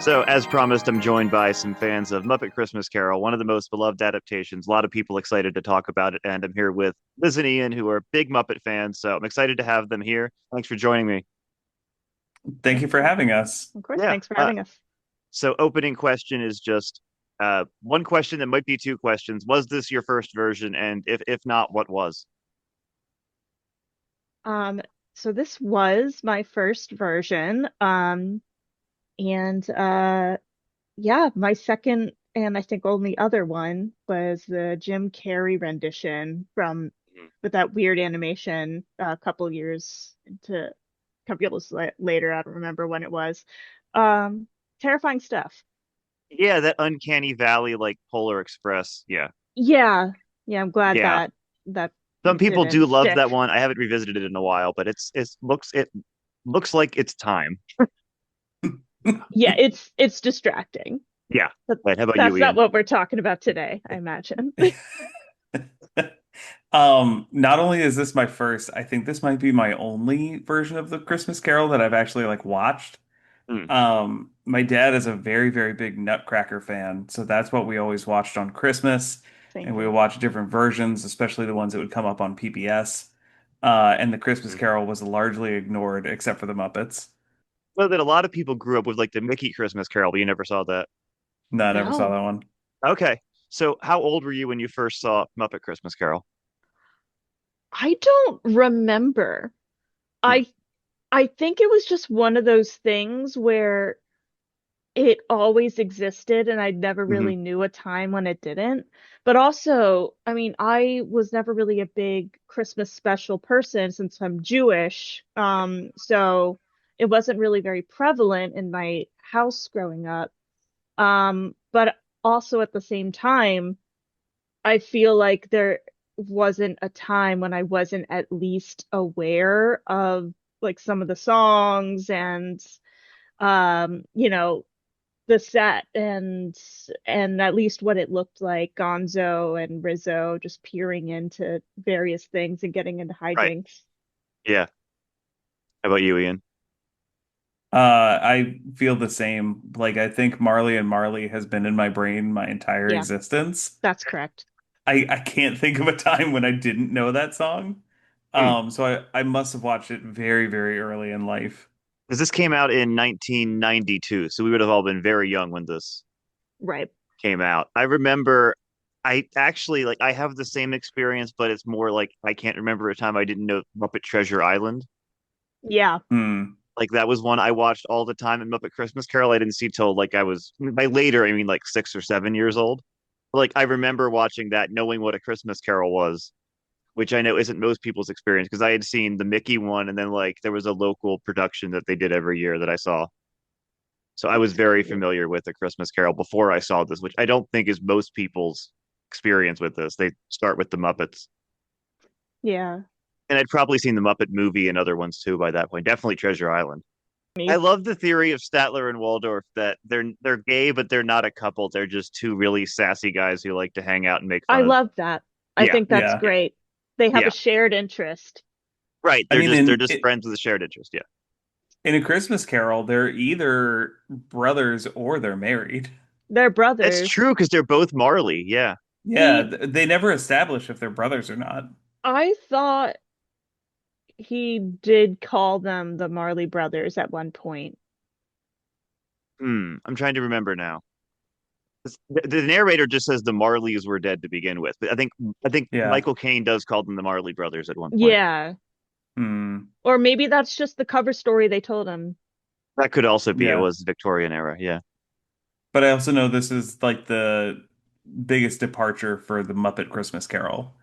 So, as promised, I'm joined by some fans of Muppet Christmas Carol, one of the most beloved adaptations. A lot of people excited to talk about it, and I'm here with Liz and Ian, who are big Muppet fans. So, I'm excited to have them here. Thanks for joining me. Thank you Thanks for for, having us. of course, Yeah. thanks for having us. So, opening question is just one question that might be two questions. Was this your first version? And if not, what was? Um, so this was my first version. And yeah, my second and I think only other one was the Jim Carrey rendition from with that weird animation a couple years into a couple years later. I don't remember when it was. Um, Terrifying stuff. Yeah, that Uncanny Valley, like Polar Express. Yeah. Yeah, yeah, I'm glad Yeah. that Some people didn't do love that stick. one. I haven't revisited it in a while, but it looks like it's time. Yeah, it's distracting. Yeah. But Right. How about you, that's not Ian? what we're talking about today, I imagine. Not only is this my first, I think this might be my only version of the Christmas Carol that I've actually watched. Hmm. My dad is a very, very big Nutcracker fan, so that's what we always watched on Christmas, Same and we would here. watch different versions, especially the ones that would come up on PBS. And the Christmas Hmm. Carol was largely ignored except for the Muppets. Well, that a lot of people grew up with like the Mickey Christmas Carol, but you never saw that. No, I never saw No, that one. Okay. So how old were you when you first saw Muppet Christmas Carol? I don't remember. Hmm. I I think it was just one of those things where it always existed and I never Hmm. really knew a time when it didn't. But also, I mean, I was never really a big Christmas special person since I'm Jewish. So it wasn't really very prevalent in my house growing up. But also at the same time, I feel like there wasn't a time when I wasn't at least aware of like some of the songs and you know, the set and at least what it looked like, Gonzo and Rizzo just peering into various things and getting into Right. hijinks. Yeah. How about you, Ian? I feel the same. I think Marley and Marley has been in my brain my entire Yeah, existence. that's correct. I can't think of a time when I didn't know that song. Hmm. So I must have watched it very, very early in life. Because this came out in 1992, so we would have all been very young when this Right. came out. I remember I actually like I have the same experience, but it's more like I can't remember a time I didn't know Muppet Treasure Island. Yeah. Hmm. Like that was one I watched all the time in Muppet Christmas Carol. I didn't see till like I was by later, I mean like 6 or 7 years old. Like I remember watching that, knowing what a Christmas Carol was, which I know isn't most people's experience because I had seen the Mickey one and then like there was a local production that they did every year that I saw. So I was very familiar with the Christmas Carol before I saw this, which I don't think is most people's experience with this. They start with the Muppets. Yeah. And I'd probably seen the Muppet movie and other ones too by that point. Definitely Treasure Island. I Me. love the theory of Statler and Waldorf that they're gay, but they're not a couple. They're just two really sassy guys who like to hang out and make I fun of. love that. I Yeah, think that's Yeah. yeah, great. They have a yeah. shared interest. Right. I They're mean, just they're just friends with a shared interest. Yeah, in A Christmas Carol, they're either brothers or they're married. They're that's brothers. true because they're both Marley. Yeah. Yeah, He they never establish if they're brothers or not. I thought he did call them the Marley Brothers at one point. I'm trying to remember now. The narrator just says the Marleys were dead to begin with, but I think Yeah. Michael Caine does call them the Marley brothers at one point. Yeah. Hmm. Or maybe that's just the cover story they told him. That could also be it Yeah. was Victorian era. Yeah, But I also know this is the biggest departure for the Muppet Christmas Carol,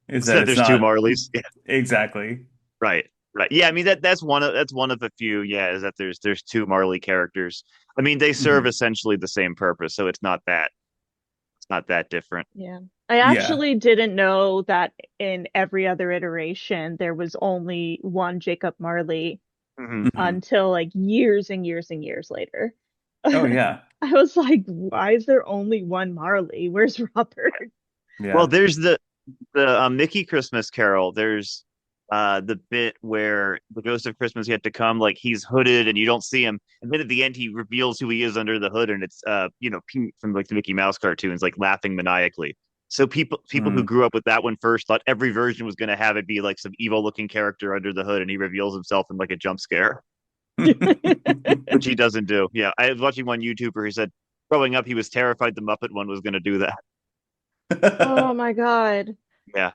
is so that that it's there's two not Marleys. Yeah, exactly. right, right. Yeah, I mean that's one of a few. Yeah, is that there's two Marley characters. I mean they serve Hmm. essentially the same purpose, so it's not that different. Yeah. I Yeah. actually didn't know that in every other iteration there was only one Jacob Marley Hmm. Hmm. until like years and years and years later. Oh I yeah. was like, why is there only one Marley? Where's Robert? Well, Yeah. there's the Mickey Christmas Carol. There's the bit where the Ghost of Christmas Yet to Come, like he's hooded and you don't see him, and then at the end he reveals who he is under the hood, and it's Pete from like the Mickey Mouse cartoons, like laughing maniacally. So people who Mm. grew up with that one first thought every version was going to have it be like some evil looking character under the hood, and he reveals himself in like a jump scare, which he doesn't do. Yeah, I was watching one YouTuber who said growing up he was terrified the Muppet one was going to do that. Oh my God. Yeah,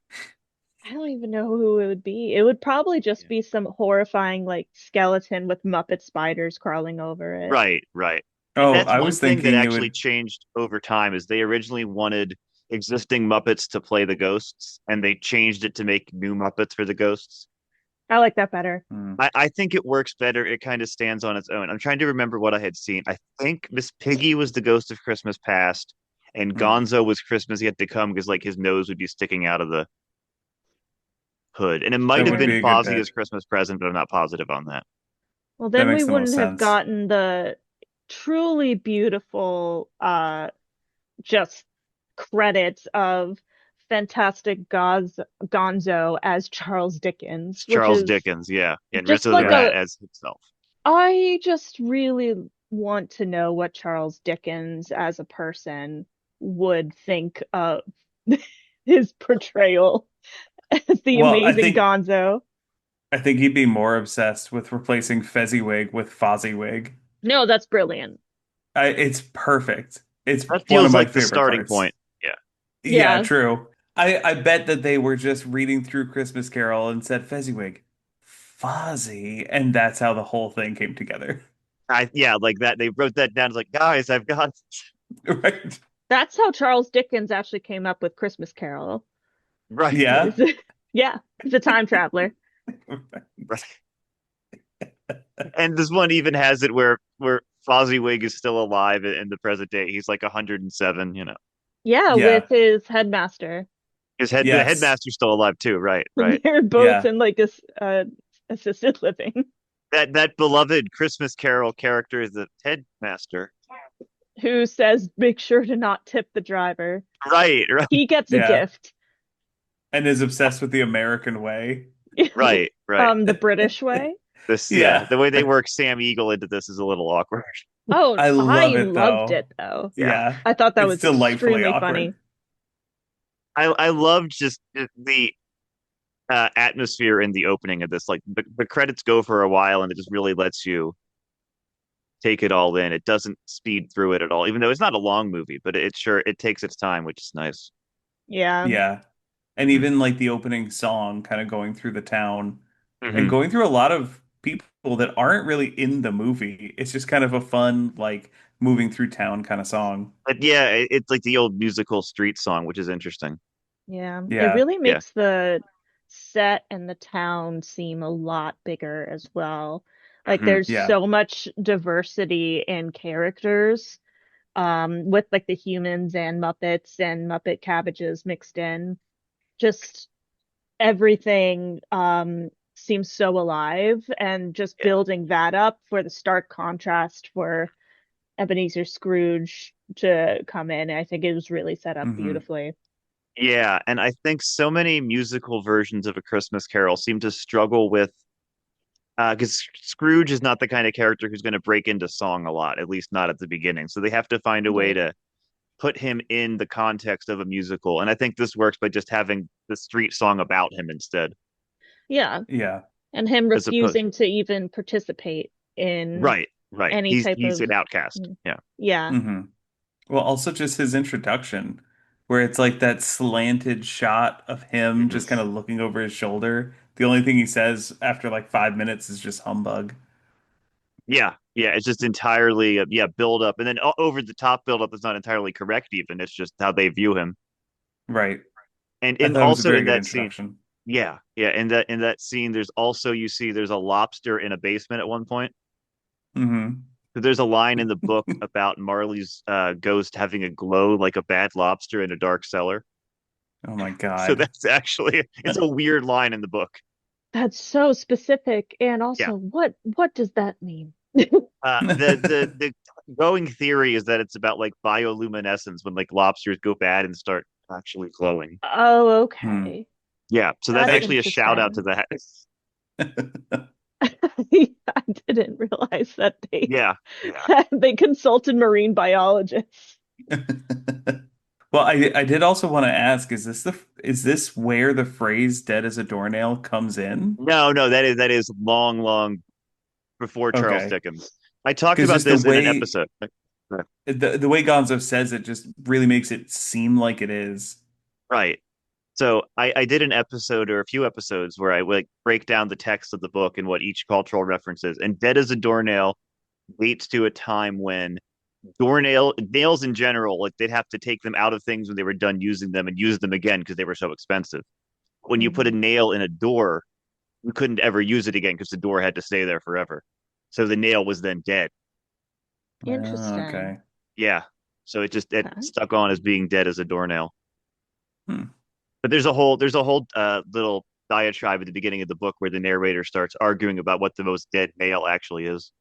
I don't even know who it would be. It would probably just be some horrifying like skeleton with Muppet spiders crawling over it. right, right. And Oh, that's I one was thing that thinking it actually would. changed over time is they originally wanted existing Muppets to play the ghosts, and they changed it to make new Muppets for the ghosts. I like that better. Mm. I think it works better. It kind of stands on its own. I'm trying to remember what I had seen. I think Miss Piggy was the Ghost of Christmas Past, and Mm. Gonzo was Christmas Yet to Come because like his nose would be sticking out of the hood. And it might That have would Sure. been be a good Fozzie as bit. Christmas Present, but I'm not positive on that. Well, That then we makes the most wouldn't have sense. gotten the truly beautiful just credits of Fantastic Gonzo as Charles It's Dickens, which Charles is Dickens, yeah, and just Rizzo the like Yeah. Rat a as himself. I just really want to know what Charles Dickens as a person would think of his portrayal as the Well, amazing Gonzo. I think he'd be more obsessed with replacing Fezziwig with Fozziwig. No, that's brilliant. It's perfect. It's That one of feels my like the favorite starting parts. point. Yeah. Yeah, Yeah. true. I bet that they were just reading through Christmas Carol and said Fezziwig, Fozzie, and that's how the whole thing came together. Yeah, like that. They wrote that down. It's like, guys, I've got Right? That's how Charles Dickens actually came up with Christmas Carol. right, Yeah. Is yeah, he's a time traveler. right. And this one even has it where Fozziewig is still alive in the present day. He's like 107. Yeah, with Yeah. his headmaster. The Yes. headmaster's still alive too. Right, right. They're both Yeah. in like assisted living. That beloved Christmas Carol character is the headmaster. Who says make sure to not tip the driver. Right, right, He gets a Yeah. gift. And is obsessed with the American way. right, right. The British way. Yeah. The way they work Sam Eagle into this is a little awkward. Oh, I love I it loved though. it though. Yeah. Yeah. I thought that It's was delightfully extremely awkward. funny. I loved just the atmosphere in the opening of this. Like the credits go for a while, and it just really lets you take it all in. It doesn't speed through it at all, even though it's not a long movie, but it takes its time, which is nice. Yeah. Yeah. And Hmm. even like the opening song kind of going through the town and Hmm. going through a lot of people that aren't really in the movie. It's just kind of a fun, like moving through town kind of song. But yeah, it's like the old musical street song, which is interesting. Yeah. It Yeah. really Yeah. makes the set and the town seem a lot bigger as well. Like Hmm. there's Yeah. so much diversity in characters, with like the humans and Muppets and Muppet cabbages mixed in. Just everything seems so alive, and just Yeah. building that up for the stark contrast for Ebenezer Scrooge to come in, I think it was really set up Hmm. beautifully. Yeah, and I think so many musical versions of A Christmas Carol seem to struggle with because Scrooge is not the kind of character who's going to break into song a lot, at least not at the beginning. So they have to find a way Right. to put him in the context of a musical. And I think this works by just having the street song about him instead, Yeah. Yeah. And him as opposed. refusing to even participate in Right, right. any type He's of an outcast. Yeah. yeah. Hmm. Well, also just his introduction, where it's like that slanted shot of him Hmm. just kind of looking over his shoulder. The only thing he says after like 5 minutes is just humbug. Yeah, yeah. It's just entirely yeah build up, and then over the top build up is not entirely correct. Even it's just how they view him, Right. and I in thought it was a also very in good that scene. introduction. Yeah, yeah. In that scene, there's also you see there's a lobster in a basement at one point. Hmm. So there's a line in the book about Marley's ghost having a glow like a bad lobster in a dark cellar. Oh my So God. that's actually it's a weird line in the book. That's so specific. And Yeah. also, what does that mean? The going theory is that it's about like bioluminescence when like lobsters go bad and start actually glowing. Oh, Hmm. okay. Yeah, so that's That's actually a shout out to interesting. that. I didn't realize that they Yeah, yeah. they consulted marine biologists. Well, I did also want to ask, is this where the phrase "dead as a doornail" comes in? No, no, that is long, long before Charles Okay, Dickens. I talked because about just the this in an way episode. the way Gonzo says it just really makes it seem like it is. Right. So I did an episode or a few episodes where I would like break down the text of the book and what each cultural reference is. And dead as a doornail dates to a time when nails in general, like they'd have to take them out of things when they were done using them and use them again because they were so expensive. When you put a Mhm. nail in a door, you couldn't ever use it again because the door had to stay there forever. So the nail was then dead. Oh, Interesting. okay. Yeah. So it Okay. stuck on as being dead as a doornail. Hmm. But there's a whole little diatribe at the beginning of the book where the narrator starts arguing about what the most dead nail actually is.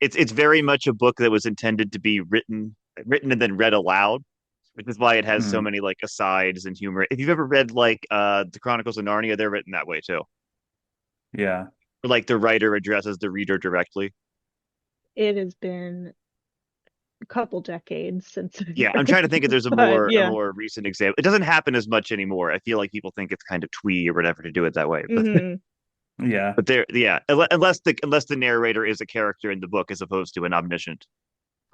It's very much a book that was intended to be written and then read aloud, which is why it has so Hmm. many like asides and humor. If you've ever read like the Chronicles of Narnia, they're written that way too. Yeah. Where, like the writer addresses the reader directly. It has been a couple decades since Yeah, I I'm trying to read think if them, there's a but more a yeah. more recent example. It doesn't happen as much anymore. I feel like people think it's kind of twee or whatever to do it that way. But Hmm. Yeah. but there, yeah, unless the narrator is a character in the book as opposed to an omniscient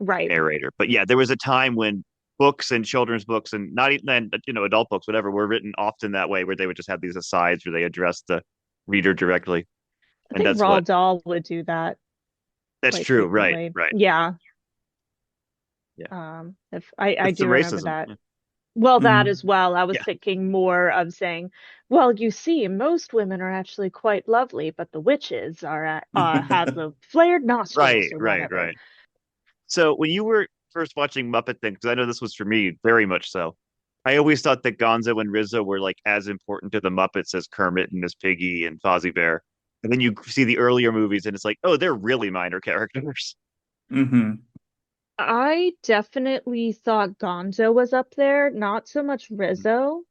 Right. narrator. But yeah, there was a time when books and children's books and not even and, adult books, whatever, were written often that way, where they would just have these asides where they address the reader directly, I and think that's Roald what Dahl would do that that's quite true. Right, frequently. right. Yeah. Yeah, If I it's the do remember racism. that. Yeah, Well, that Hmm. as well. I was yeah. thinking more of saying, well, you see, most women are actually quite lovely, but the witches have the flared Right, nostrils or right, whatever. right. So when you were first watching Muppet things, because I know this was for me very much so, I always thought that Gonzo and Rizzo were like as important to the Muppets as Kermit and Miss Piggy and Fozzie Bear. And then you see the earlier movies and it's like, oh, they're really minor characters. Hmm. I definitely thought Gonzo was up there, not so much Rizzo,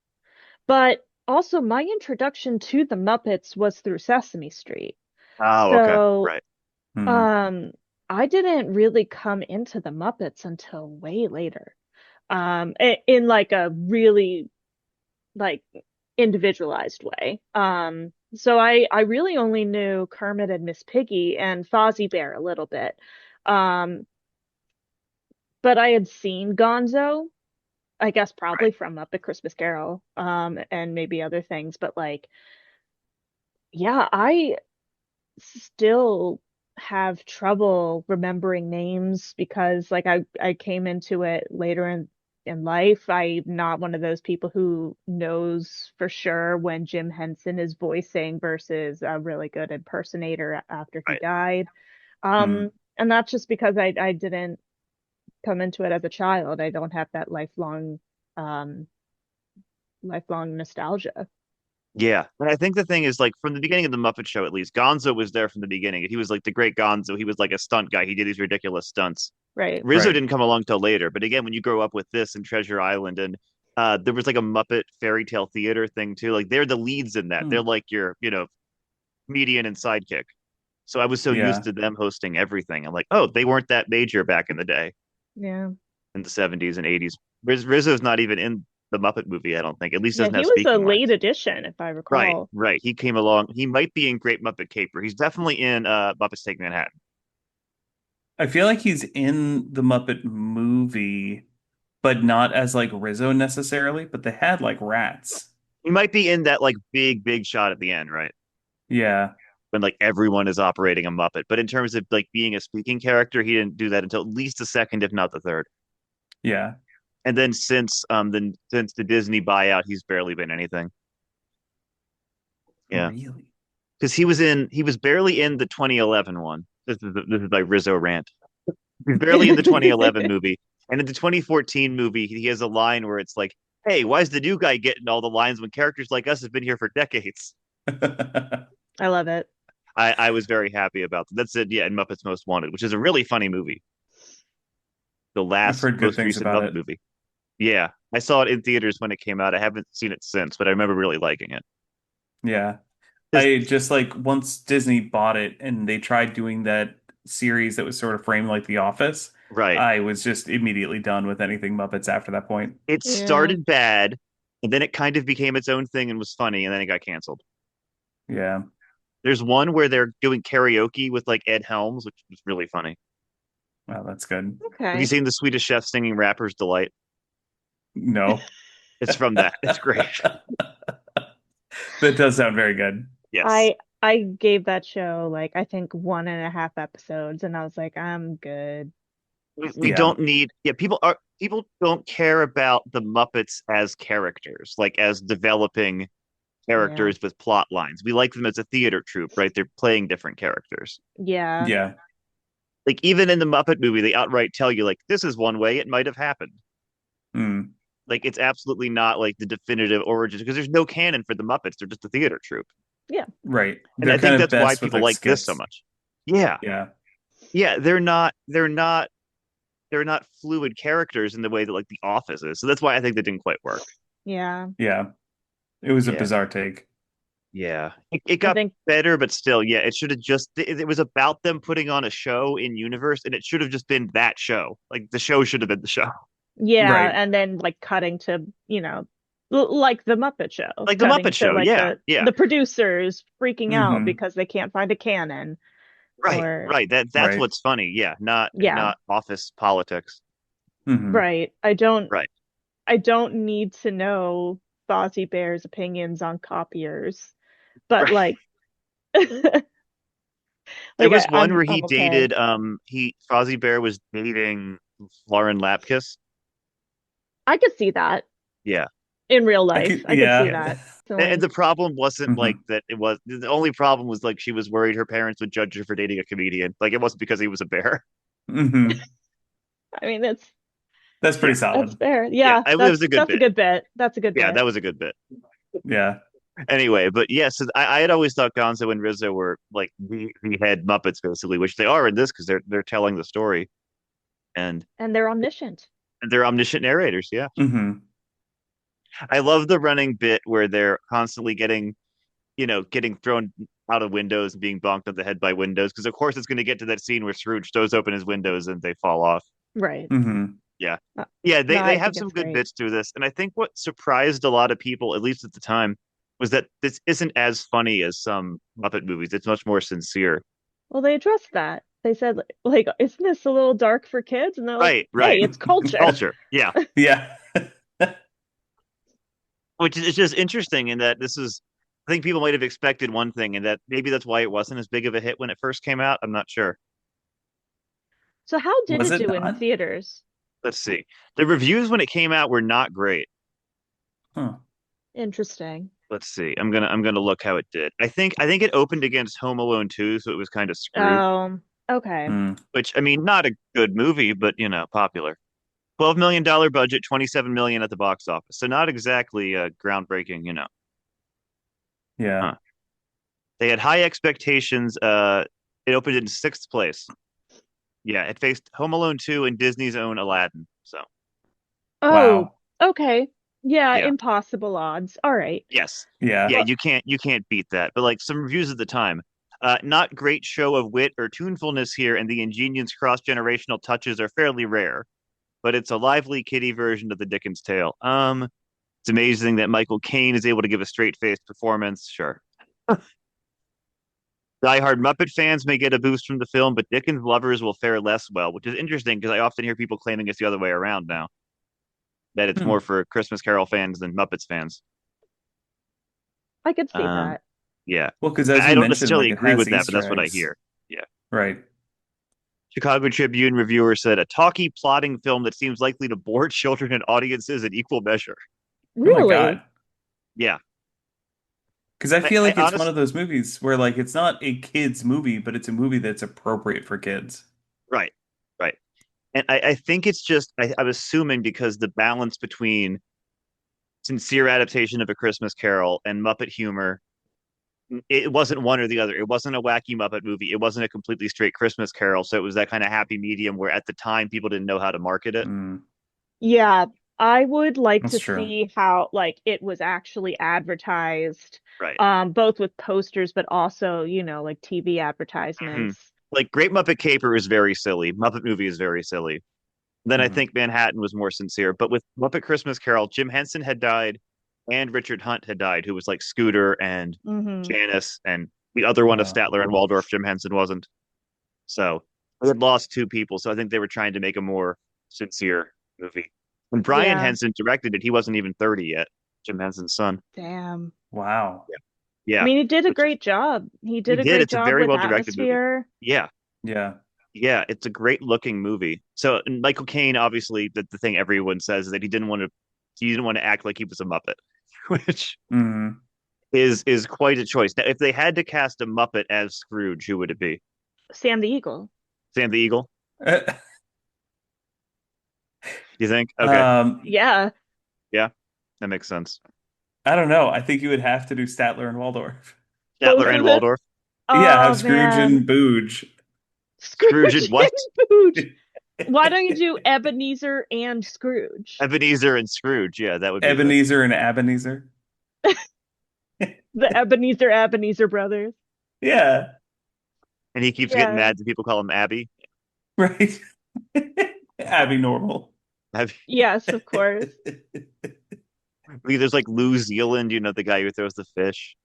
but also my introduction to the Muppets was through Sesame Street. Oh, okay. So, Right. Hmm. um, I didn't really come into the Muppets until way later. In like a really like individualized way. So I really only knew Kermit and Miss Piggy and Fozzie Bear a little bit. Um, but I had seen Gonzo, I guess Right. probably from Muppet Christmas Carol, and maybe other things, but like, yeah, I still have trouble remembering names because like I came into it later in life. I'm not one of those people who knows for sure when Jim Henson is voicing versus a really good impersonator after he Right. died. Hmm. And that's just because I didn't come into it as a child. I don't have that um lifelong nostalgia. Yeah. And I think the thing is like from the beginning of the Muppet Show, at least, Gonzo was there from the beginning. He was like the great Gonzo. He was like a stunt guy. He did these ridiculous stunts. Right. Rizzo Right. didn't come along till later. But again, when you grow up with this and Treasure Island and there was like a Muppet fairy tale theater thing too. Like they're the leads in that. Hmm. They're like your, comedian and sidekick. So I was so used Yeah. to them hosting everything. I'm like, oh, they weren't that major back in the day Yeah. in the 70s and 80s. Rizzo's not even in the Muppet movie, I don't think. At least Yeah, doesn't he have was a speaking late lines. addition, if I Right, recall. right. He came along. He might be in Great Muppet Caper. He's definitely in Muppets Take Manhattan. I feel like he's in the Muppet movie, but not as like Rizzo necessarily, but they had like rats. He might be in that like big, big shot at the end, right? Yeah. When like everyone is operating a Muppet. But in terms of like being a speaking character, he didn't do that until at least the second, if not the third. Yeah. And then since the Disney buyout, he's barely been anything. Yeah. Really? Because he was barely in the 2011 one. This is my Rizzo rant. He's barely in the 2011 movie, and in the 2014 movie, he has a line where it's like, "Hey, why is the new guy getting all the lines when characters like us have been here for decades?" I love it. I was very happy about that. That's it. Yeah, in Muppets Most Wanted, which is a really funny movie, the I've last heard good most things recent about Muppet it. movie. Yeah, I saw it in theaters when it came out. I haven't seen it since, but I remember really liking it. Yeah. This, I just like once Disney bought it and they tried doing that series that was sort of framed like The Office, right. I was just immediately done with anything Muppets after that point. It Yeah. started bad, and then it kind of became its own thing and was funny, and then it got canceled. Yeah. There's one where they're doing karaoke with like Ed Helms, which was really funny. Well, that's good. Have you Okay. seen the Swedish Chef singing Rapper's Delight? No. It's from that. It's great. That does sound very good. Yes. I gave that show like I think 1.5 episodes and I was like, I'm good. We Yeah. don't need, yeah, people don't care about the Muppets as characters, like as developing Yeah. characters with plot lines. We like them as a theater troupe, right? They're playing different characters. Yeah. Yeah. Like even in the Muppet movie, they outright tell you like this is one way it might have happened. Mm. Like it's absolutely not like the definitive origins because there's no canon for the Muppets. They're just a theater troupe. Yeah. Right. And They're I kind think of that's why best with people like like this so skits. much. Yeah. Yeah. Yeah, they're not fluid characters in the way that like The Office is. So that's why I think that didn't quite work. Yeah. Yeah. It was a Yeah. bizarre take. Yeah. It I got think better, but still, yeah, it should have just it was about them putting on a show in universe and it should have just been that show. Like the show should have been the show. yeah, Right. and then like cutting to, like the Muppet Show, Like the cutting Muppet to Show. like Yeah. the Yeah. the producers freaking out Hmm. because they can't find a canon Right. or Right. That's Right. what's funny. Yeah. Not yeah, not office politics. Hmm. right. I don't need to know Fozzie Bear's opinions on copiers, but Right. like There like was one I'm where he I'm okay. dated he Fozzie Bear was dating Lauren Lapkus. I could see that Yeah. in real I life. could, I could see yeah. that. So And like, the problem wasn't like Hmm. that it was the only problem was like she was worried her parents would judge her for dating a comedian. Like it wasn't because he was a bear. Hmm. I mean, it's That's pretty Yeah. that's solid. fair. Yeah. Yeah, It was that's a good that's a bit. good bit. That's a good Yeah, bit. that was a good bit. Yeah. Anyway, but yes, yeah, so I had always thought Gonzo and Rizzo were like the head Muppets basically, which they are in this because they're telling the story and And they're omniscient. they're omniscient narrators. Yeah. Hmm. I love the running bit where they're constantly getting thrown out of windows and being bonked on the head by windows. Because of course it's going to get to that scene where Scrooge throws open his windows and they fall off. Right. Hmm. Yeah, Uh, yeah, No, they I have think some it's good great. bits to this, and I think what surprised a lot of people, at least at the time, was that this isn't as funny as some Muppet movies. It's much more sincere. Well, they addressed that. They said, like, isn't this a little dark for kids? And they're like, Right, hey, right. it's culture. Culture. Yeah, Yeah. which is just interesting in that this is. I think people might have expected one thing, and that maybe that's why it wasn't as big of a hit when it first came out. I'm not sure. So how did Was it it do in not? theaters? Let's see. The reviews when it came out were not great. Huh. Interesting. Let's see. I'm gonna look how it did. I think it opened against Home Alone 2, so it was kind of screwed. Okay. Mm. Which I mean, not a good movie, but popular. $12 million budget, 27 million at the box office. So not exactly groundbreaking. Yeah. Huh. They had high expectations. It opened in sixth place. Yeah, it faced Home Alone 2 and Disney's own Aladdin. So Oh, Wow. okay. Yeah, yeah. impossible odds. All right. Yes. Yeah. Yeah, Well, you can't beat that. But like some reviews at the time, not great show of wit or tunefulness here, and the ingenious cross-generational touches are fairly rare. But it's a lively kiddie version of the Dickens tale. It's amazing that Michael Caine is able to give a straight-faced performance. Sure. Die-hard Muppet fans may get a boost from the film, but Dickens lovers will fare less well, which is interesting because I often hear people claiming it's the other way around now, that it's more Hmm. for Christmas Carol fans than Muppets fans. I could see Um, that. yeah. Well, because as I you don't mentioned, necessarily like it agree has with that, but that's Easter what I eggs. hear. Yeah. Right. Chicago Tribune reviewer said a talky, plotting film that seems likely to bore children and audiences in equal measure. Oh my Really? God. Yeah. Because I feel I like it's one honestly, of those movies where like it's not a kids movie, but it's a movie that's appropriate for kids. right. Right. And I think it's just, I'm assuming because the balance between sincere adaptation of A Christmas Carol and Muppet humor, it wasn't one or the other. It wasn't a wacky Muppet movie. It wasn't a completely straight Christmas Carol. So it was that kind of happy medium where at the time people didn't know how to market it. Mm. Yeah. I would like That's to true. see how like it was actually advertised, Right. both with posters, but also, like TV Hmm. advertisements. Like Great Muppet Caper is very silly. Muppet Movie is very silly. Then I Mhm. think Manhattan was more sincere. But with Muppet Christmas Carol, Jim Henson had died and Richard Hunt had died, who was like Scooter and Hmm. Janice, and the other one of Statler and Waldorf, Jim Henson wasn't. So they had lost two people. So I think they were trying to make a more sincere movie. When Brian Yeah. Henson directed it, he wasn't even 30 yet, Jim Henson's son. Damn. Wow. Yeah. I Yeah. mean, he did a Which is, great job. He he did a did. great It's a job very with well directed movie. atmosphere. Yeah. Yeah. Yeah. It's a great looking movie. So and Michael Caine, obviously, the thing everyone says is that he didn't want to act like he was a Muppet, which Hmm. is quite a choice. Now, if they had to cast a Muppet as Scrooge, who would it be? Sam the Eagle. Sam the Eagle? You think? Okay. Um, Yeah. Yeah, that makes sense. I don't know. I think you would have to do Statler and Waldorf. Both Statler and of them. Waldorf. Yeah, have Oh Scrooge man. and Booge. Scrooge and Scrooge what? and Pooch. Why don't you do Ebenezer and Scrooge? Ebenezer and Scrooge. Yeah, that would be the. Ebenezer and Ebenezer. The Ebenezer brothers. Yeah, And he keeps getting Yeah. mad that people call him Abby. right. Abby Normal. Abby. Yes, of course. There's like New Zealand, the guy who throws the fish.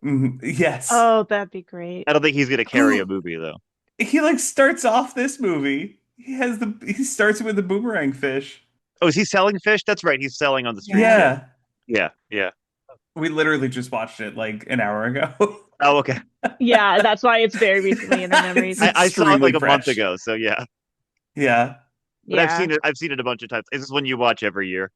Mhm. Yes. Oh, that'd be great. I don't think he's gonna carry a Who movie though. he like starts off this movie. He starts with the boomerang fish. Oh, is he selling fish? That's right. He's selling on the streets. Yeah. Yeah. Yeah. Yeah. We literally just watched it like an hour ago. Oh, okay. Yeah, that's why it's very recently in our It's memories. I saw it extremely like a month fresh. ago, so yeah. Yeah. But I've Yeah. seen it. I've seen it a bunch of times. Is this one you watch every year?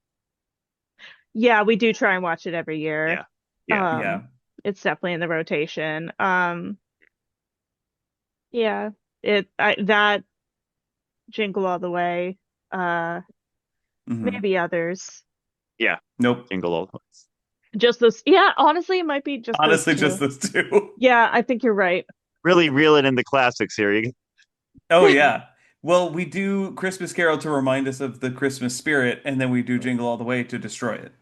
Yeah, we do try and watch it every year. Yeah. Yeah. Yeah. Um, it's definitely in the rotation. Yeah, that Jingle All the Way, uh, Hmm. maybe others. Yeah. Nope. Jingle all. Just those. Yeah, honestly, it might be just those Honestly, just two. those two. Yeah, I think you're right. Really reeling in the classics here. Oh yeah. Well, we do Christmas Carol to remind us of the Christmas spirit, and then we do Jingle All the Way to destroy it.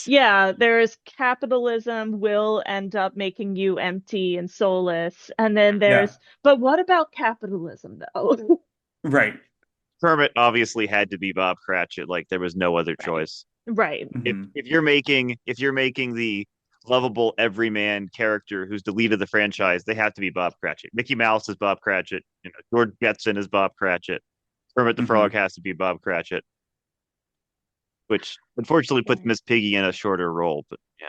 Yeah, there's capitalism will end up making you empty and soulless. And then Yeah. but what about capitalism though? Right. Kermit obviously had to be Bob Cratchit. Like there was no other Right. choice. Right. Hmm. If you're making the lovable everyman character who's the lead of the franchise, they have to be Bob Cratchit. Mickey Mouse is Bob Cratchit. George Jetson is Bob Cratchit. Kermit the Frog Hmm. has to be Bob Cratchit, which unfortunately puts Yeah. Miss Piggy in a shorter role. But yeah,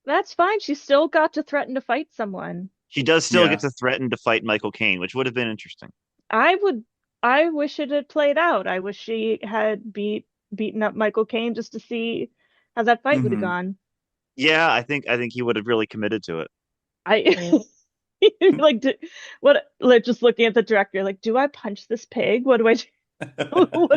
That's fine. She still got to threaten to fight someone. she does still get Yeah. to threaten to fight Michael Caine, which would have been interesting. I would I wish it had played out. I wish she had beaten up Michael Caine just to see how that fight would have Hmm. gone. Yeah, I think he would have really committed to it. I like like just looking at the director, like, do I punch this pig? What do I do?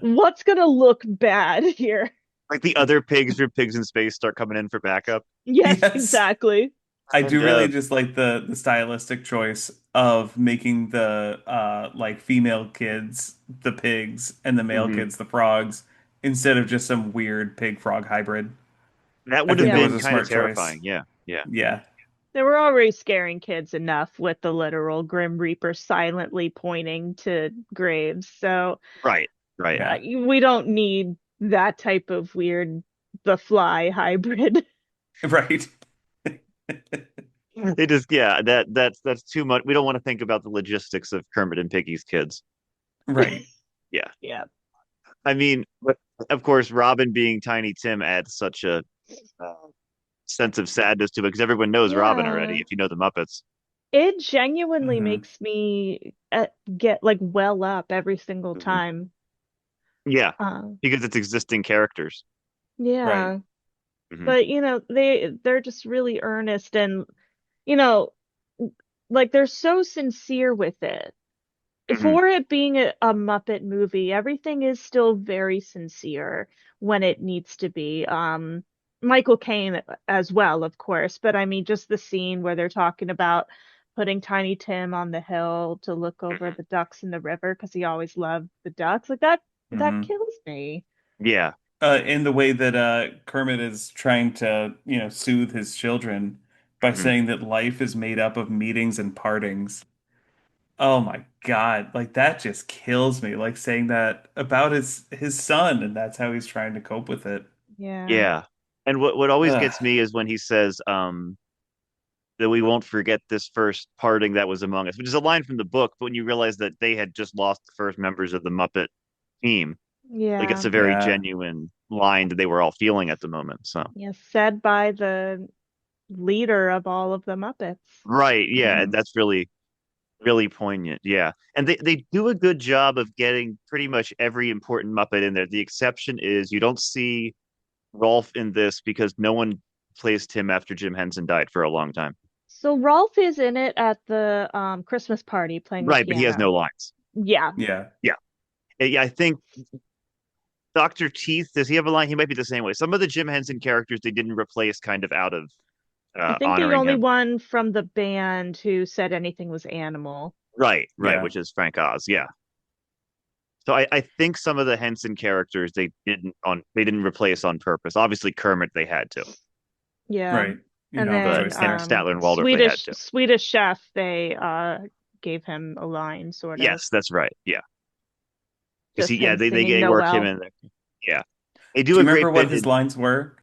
What's gonna look bad here? Like the other pigs from Pigs in Space start coming in for backup. Yes, Yes. exactly. I And do really just like the stylistic choice of making the like female kids the pigs and the male mhm. kids the frogs instead of just some weird pig frog hybrid. That I would have think that Yeah. was been a kind of smart choice. terrifying. Yeah, yeah. Yeah. They were already scaring kids enough with the literal Grim Reaper silently pointing to graves. So Right, right. Yeah. we don't need that type of weird the fly hybrid. Right. It just yeah, that's too much. We don't want to think about the logistics of Kermit and Piggy's kids. Right. Yeah. Yeah. I mean, but of course, Robin being Tiny Tim adds such a uh, sense of sadness to it because everyone knows Robin already Yeah. if you know the Muppets. It genuinely Hmm. makes me get like well up every single Mhm. time. Yeah, Um, because it's existing characters. Right. yeah. Hmm. But they're just really earnest and you know, like they're so sincere with it. Hmm. For it being a Muppet movie, everything is still very sincere when it needs to be. Michael Caine as well, of course, but I mean, just the scene where they're talking about putting Tiny Tim on the hill to look over Hmm. the ducks in the river because he always loved the ducks. Like that, That Hmm. kills me. Yeah. In the way that Kermit is trying to, soothe his children by Mhm. saying that life is made up of meetings and partings. Oh my God, like that just kills me. Like saying that about his son, and that's how he's trying to cope with it. Yeah. Yeah. And what always Ugh. gets me is when he says, that we won't forget this first parting that was among us, which is a line from the book, but when you realize that they had just lost the first members of the Muppet team, like it's Yeah. a very Yeah. genuine line that they were all feeling at the moment. So, Yeah. Said by the leader of all of the Muppets. right. Yeah. Hmm. That's really, really poignant. Yeah. And they do a good job of getting pretty much every important Muppet in there. The exception is you don't see Rolf in this because no one placed him after Jim Henson died for a long time. So Rolf is in it at the Christmas party playing the Right. But he has no piano. lines. Yeah. Yeah. Yeah. Yeah. I think Dr. Teeth, does he have a line? He might be the same way. Some of the Jim Henson characters they didn't replace kind of out of I think the honoring only him. one from the band who said anything was Animal. Right, right, Yeah. which is Frank Oz. Yeah. So I think some of the Henson characters they didn't replace on purpose. Obviously Kermit they had to, Yeah. Right. You And don't have a but then choice there. Statler and Waldorf they had Swedish to. Swedish Chef, they gave him a line sort of. Yes, that's right. Yeah. Because Just yeah, him singing they work him Noel. in there. Yeah. They do Do a you remember great what bit his in lines were?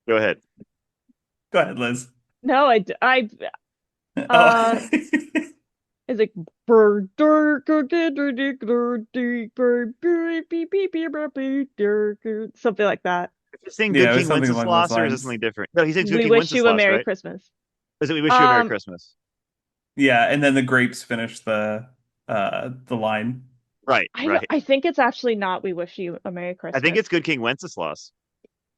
go ahead. Go ahead, Liz. No, Oh. uh it's like something like that. Is he saying Good Yeah, it was King something along those Wenceslas or is it lines. something different? No, he sings Good We King wish you a Wenceslas, Merry right? Christmas. Is it We Wish You a Merry Um, Christmas? Yeah, and then the grapes finished the line. Right, right. I think it's actually not We Wish You a Merry I think Christmas. it's Good King Wenceslas.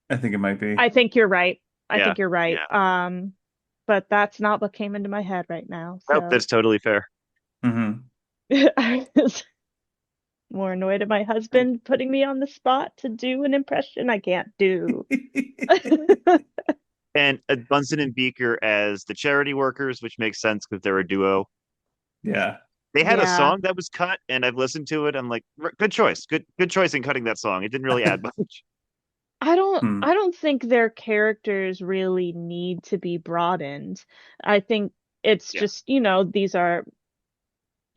I think it might be. I think you're right. I Yeah, think you're right. yeah. But that's not what came into my head right now. Nope, So that's totally fair. Hmm. I was more annoyed at my husband putting me on the spot to do an impression I can't do. And Bunsen and Beaker as the charity workers, which makes sense because they're a duo. Yeah. They had a Yeah. song that was cut, and I've listened to it. I'm like, good choice, good choice in cutting that song. It didn't really add much. Hmm. I don't think their characters really need to be broadened. I think it's Yeah, just, these are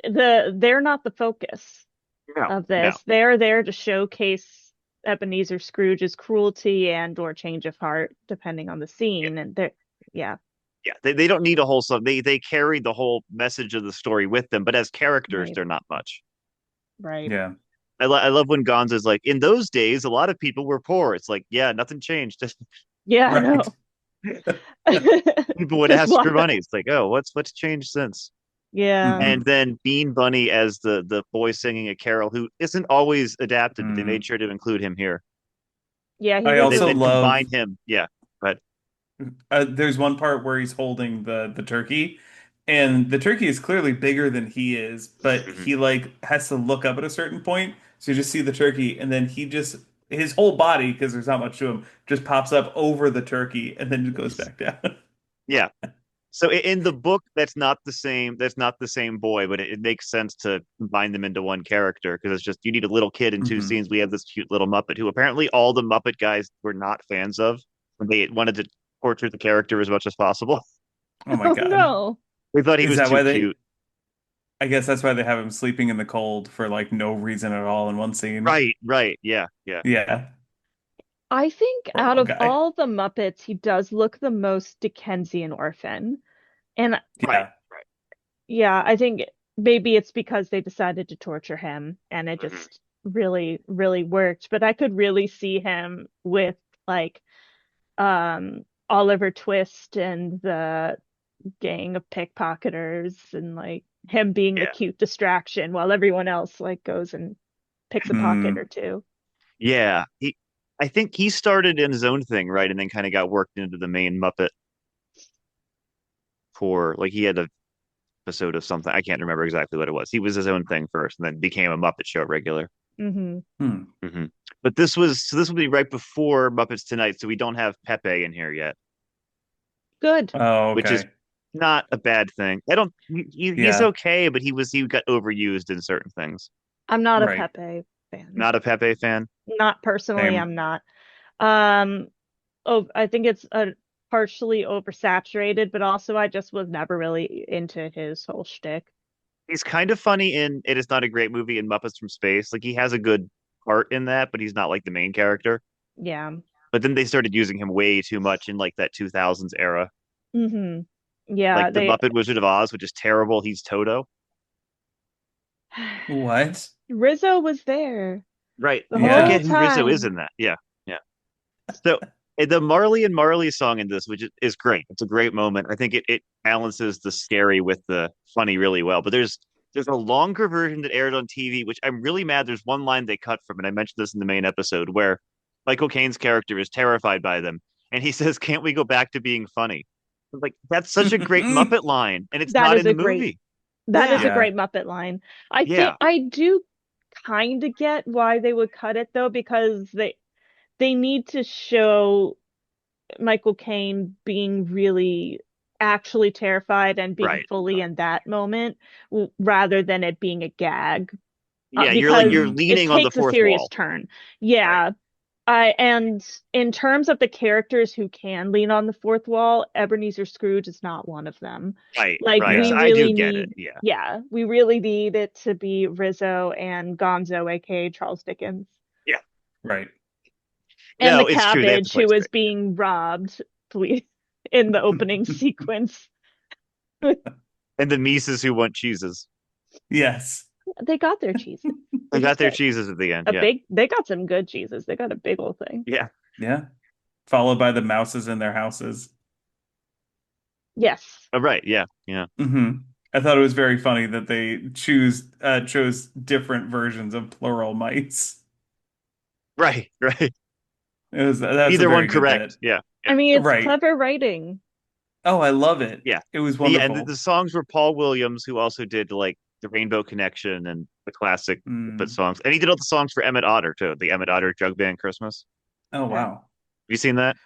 they're not the focus no, of no, this. They're there to showcase Ebenezer Scrooge's cruelty and or change of heart, depending on the yeah, scene. And they're, yeah, yeah. They don't need a whole song. They carry the whole message of the story with them, but as characters, right, they're not much. right. Yeah. I love when Gonza's like, in those days, a lot of people were poor. It's like, yeah, nothing changed. Just Yeah, I Right. know. people would Just ask one. for money. It's like, oh, what's changed since? Yeah. And Hmm. then Bean Bunny as the boy singing a carol who isn't always adapted, but they made Hmm. sure to include him here. Yeah, he I was also They in. combine love him. Yeah, but there's one part where he's holding the turkey, and the turkey is clearly bigger than he is, but mhm. he like has to look up at a certain point, so you just see the turkey, and then he just his whole body, because there's not much to him, just pops up over the turkey and then it goes back down. Yeah. So in the book, that's not the same. That's not the same boy, but it makes sense to combine them into one character because it's just you need a little kid in two Hmm. scenes. We have this cute little Muppet who apparently all the Muppet guys were not fans of. They wanted to portray the character as much as possible. Oh my Oh God. no. They thought he Is was that too why they cute. I guess that's why they have him sleeping in the cold for like no reason at all in one scene. Right, right, yeah, yeah, Yeah. I think Poor out little of guy. all the Muppets, he does look the most Dickensian orphan. And right, Yeah. right. yeah, I think maybe it's because they decided to torture him and it Mhm. just really, really worked. But I could really see him with like Oliver Twist and the gang of pickpocketers and like him being the Yeah, cute distraction while everyone else like goes and picks a pocket or Hmm. two. yeah. I think he started in his own thing, right, and then kind of got worked into the main Muppet for like he had a episode of something. I can't remember exactly what it was. He was his own thing first, and then became a Muppet Show regular. Hmm. Hmm. Hmm. But this will be right before Muppets Tonight, so we don't have Pepe in here yet, Good. Oh, which is okay. not a bad thing. I don't. He's Yeah. okay, but he got overused in certain things. I'm not a Right. Pepe fan. Not a Pepe fan. Not personally, Same. I'm not. Um, oh, I think it's partially oversaturated, but also I just was never really into his whole shtick. He's kind of funny in It Is Not a Great Movie and Muppets from Space. Like he has a good part in that, but he's not like the main character. Yeah. But then they started using him way too much in like that 2000s era. hmm Yeah, Like the they Muppet Wizard of Oz, which is terrible. He's Toto. What? Rizzo was there Right. the You whole Yeah. forget who Rizzo is time. in that. Yeah. Yeah. So the Marley and Marley song in this, which is great. It's a great moment. I think it balances the scary with the funny really well. But there's a longer version that aired on TV, which I'm really mad. There's one line they cut from, and I mentioned this in the main episode, where Michael Caine's character is terrified by them, and he says, "Can't we go back to being funny?" I'm like, that's such a great Muppet line, and it's That not is in the a great movie. that is Yeah, a Yeah. great Muppet line. I think yeah, I do kind of get why they would cut it though, because they need to show Michael Caine being really actually terrified and being right. fully in that moment rather than it being a gag, Yeah, you're because Mm. it leaning on the takes a fourth serious wall. turn. Right, Yeah. And in terms of the characters who can lean on the fourth wall, Ebenezer Scrooge is not one of them. right, Like right. we Yeah. So I do really get it. need, Yeah. yeah, we really need it to be Rizzo and Gonzo, aka Charles Dickens, Yeah. Right. and the No, it's true. They have to cabbage play who is straight. being robbed, please, in the opening sequence. And the Mises who want cheeses. Yes. They got their cheeses. They They got just their got cheeses at the end. a Yeah. big, they got some good cheeses. They got a big old thing. Yeah. Yeah. Followed by the mouses in their houses. Yes. Oh, right. Yeah. Yeah. I thought it was very funny that they chose different versions of plural mice. Right. Right. That's a Neither one very good bit. correct. Yeah. I Yeah. mean, it's Right. clever writing. Oh, I love it. Yeah. It was Yeah. And the wonderful. songs were Paul Williams, who also did like the Rainbow Connection and the classic Muppet Mm. songs. And he did all the songs for Emmett Otter, too. The Emmett Otter Jug Band Christmas. Oh, Okay. wow. Have you seen that?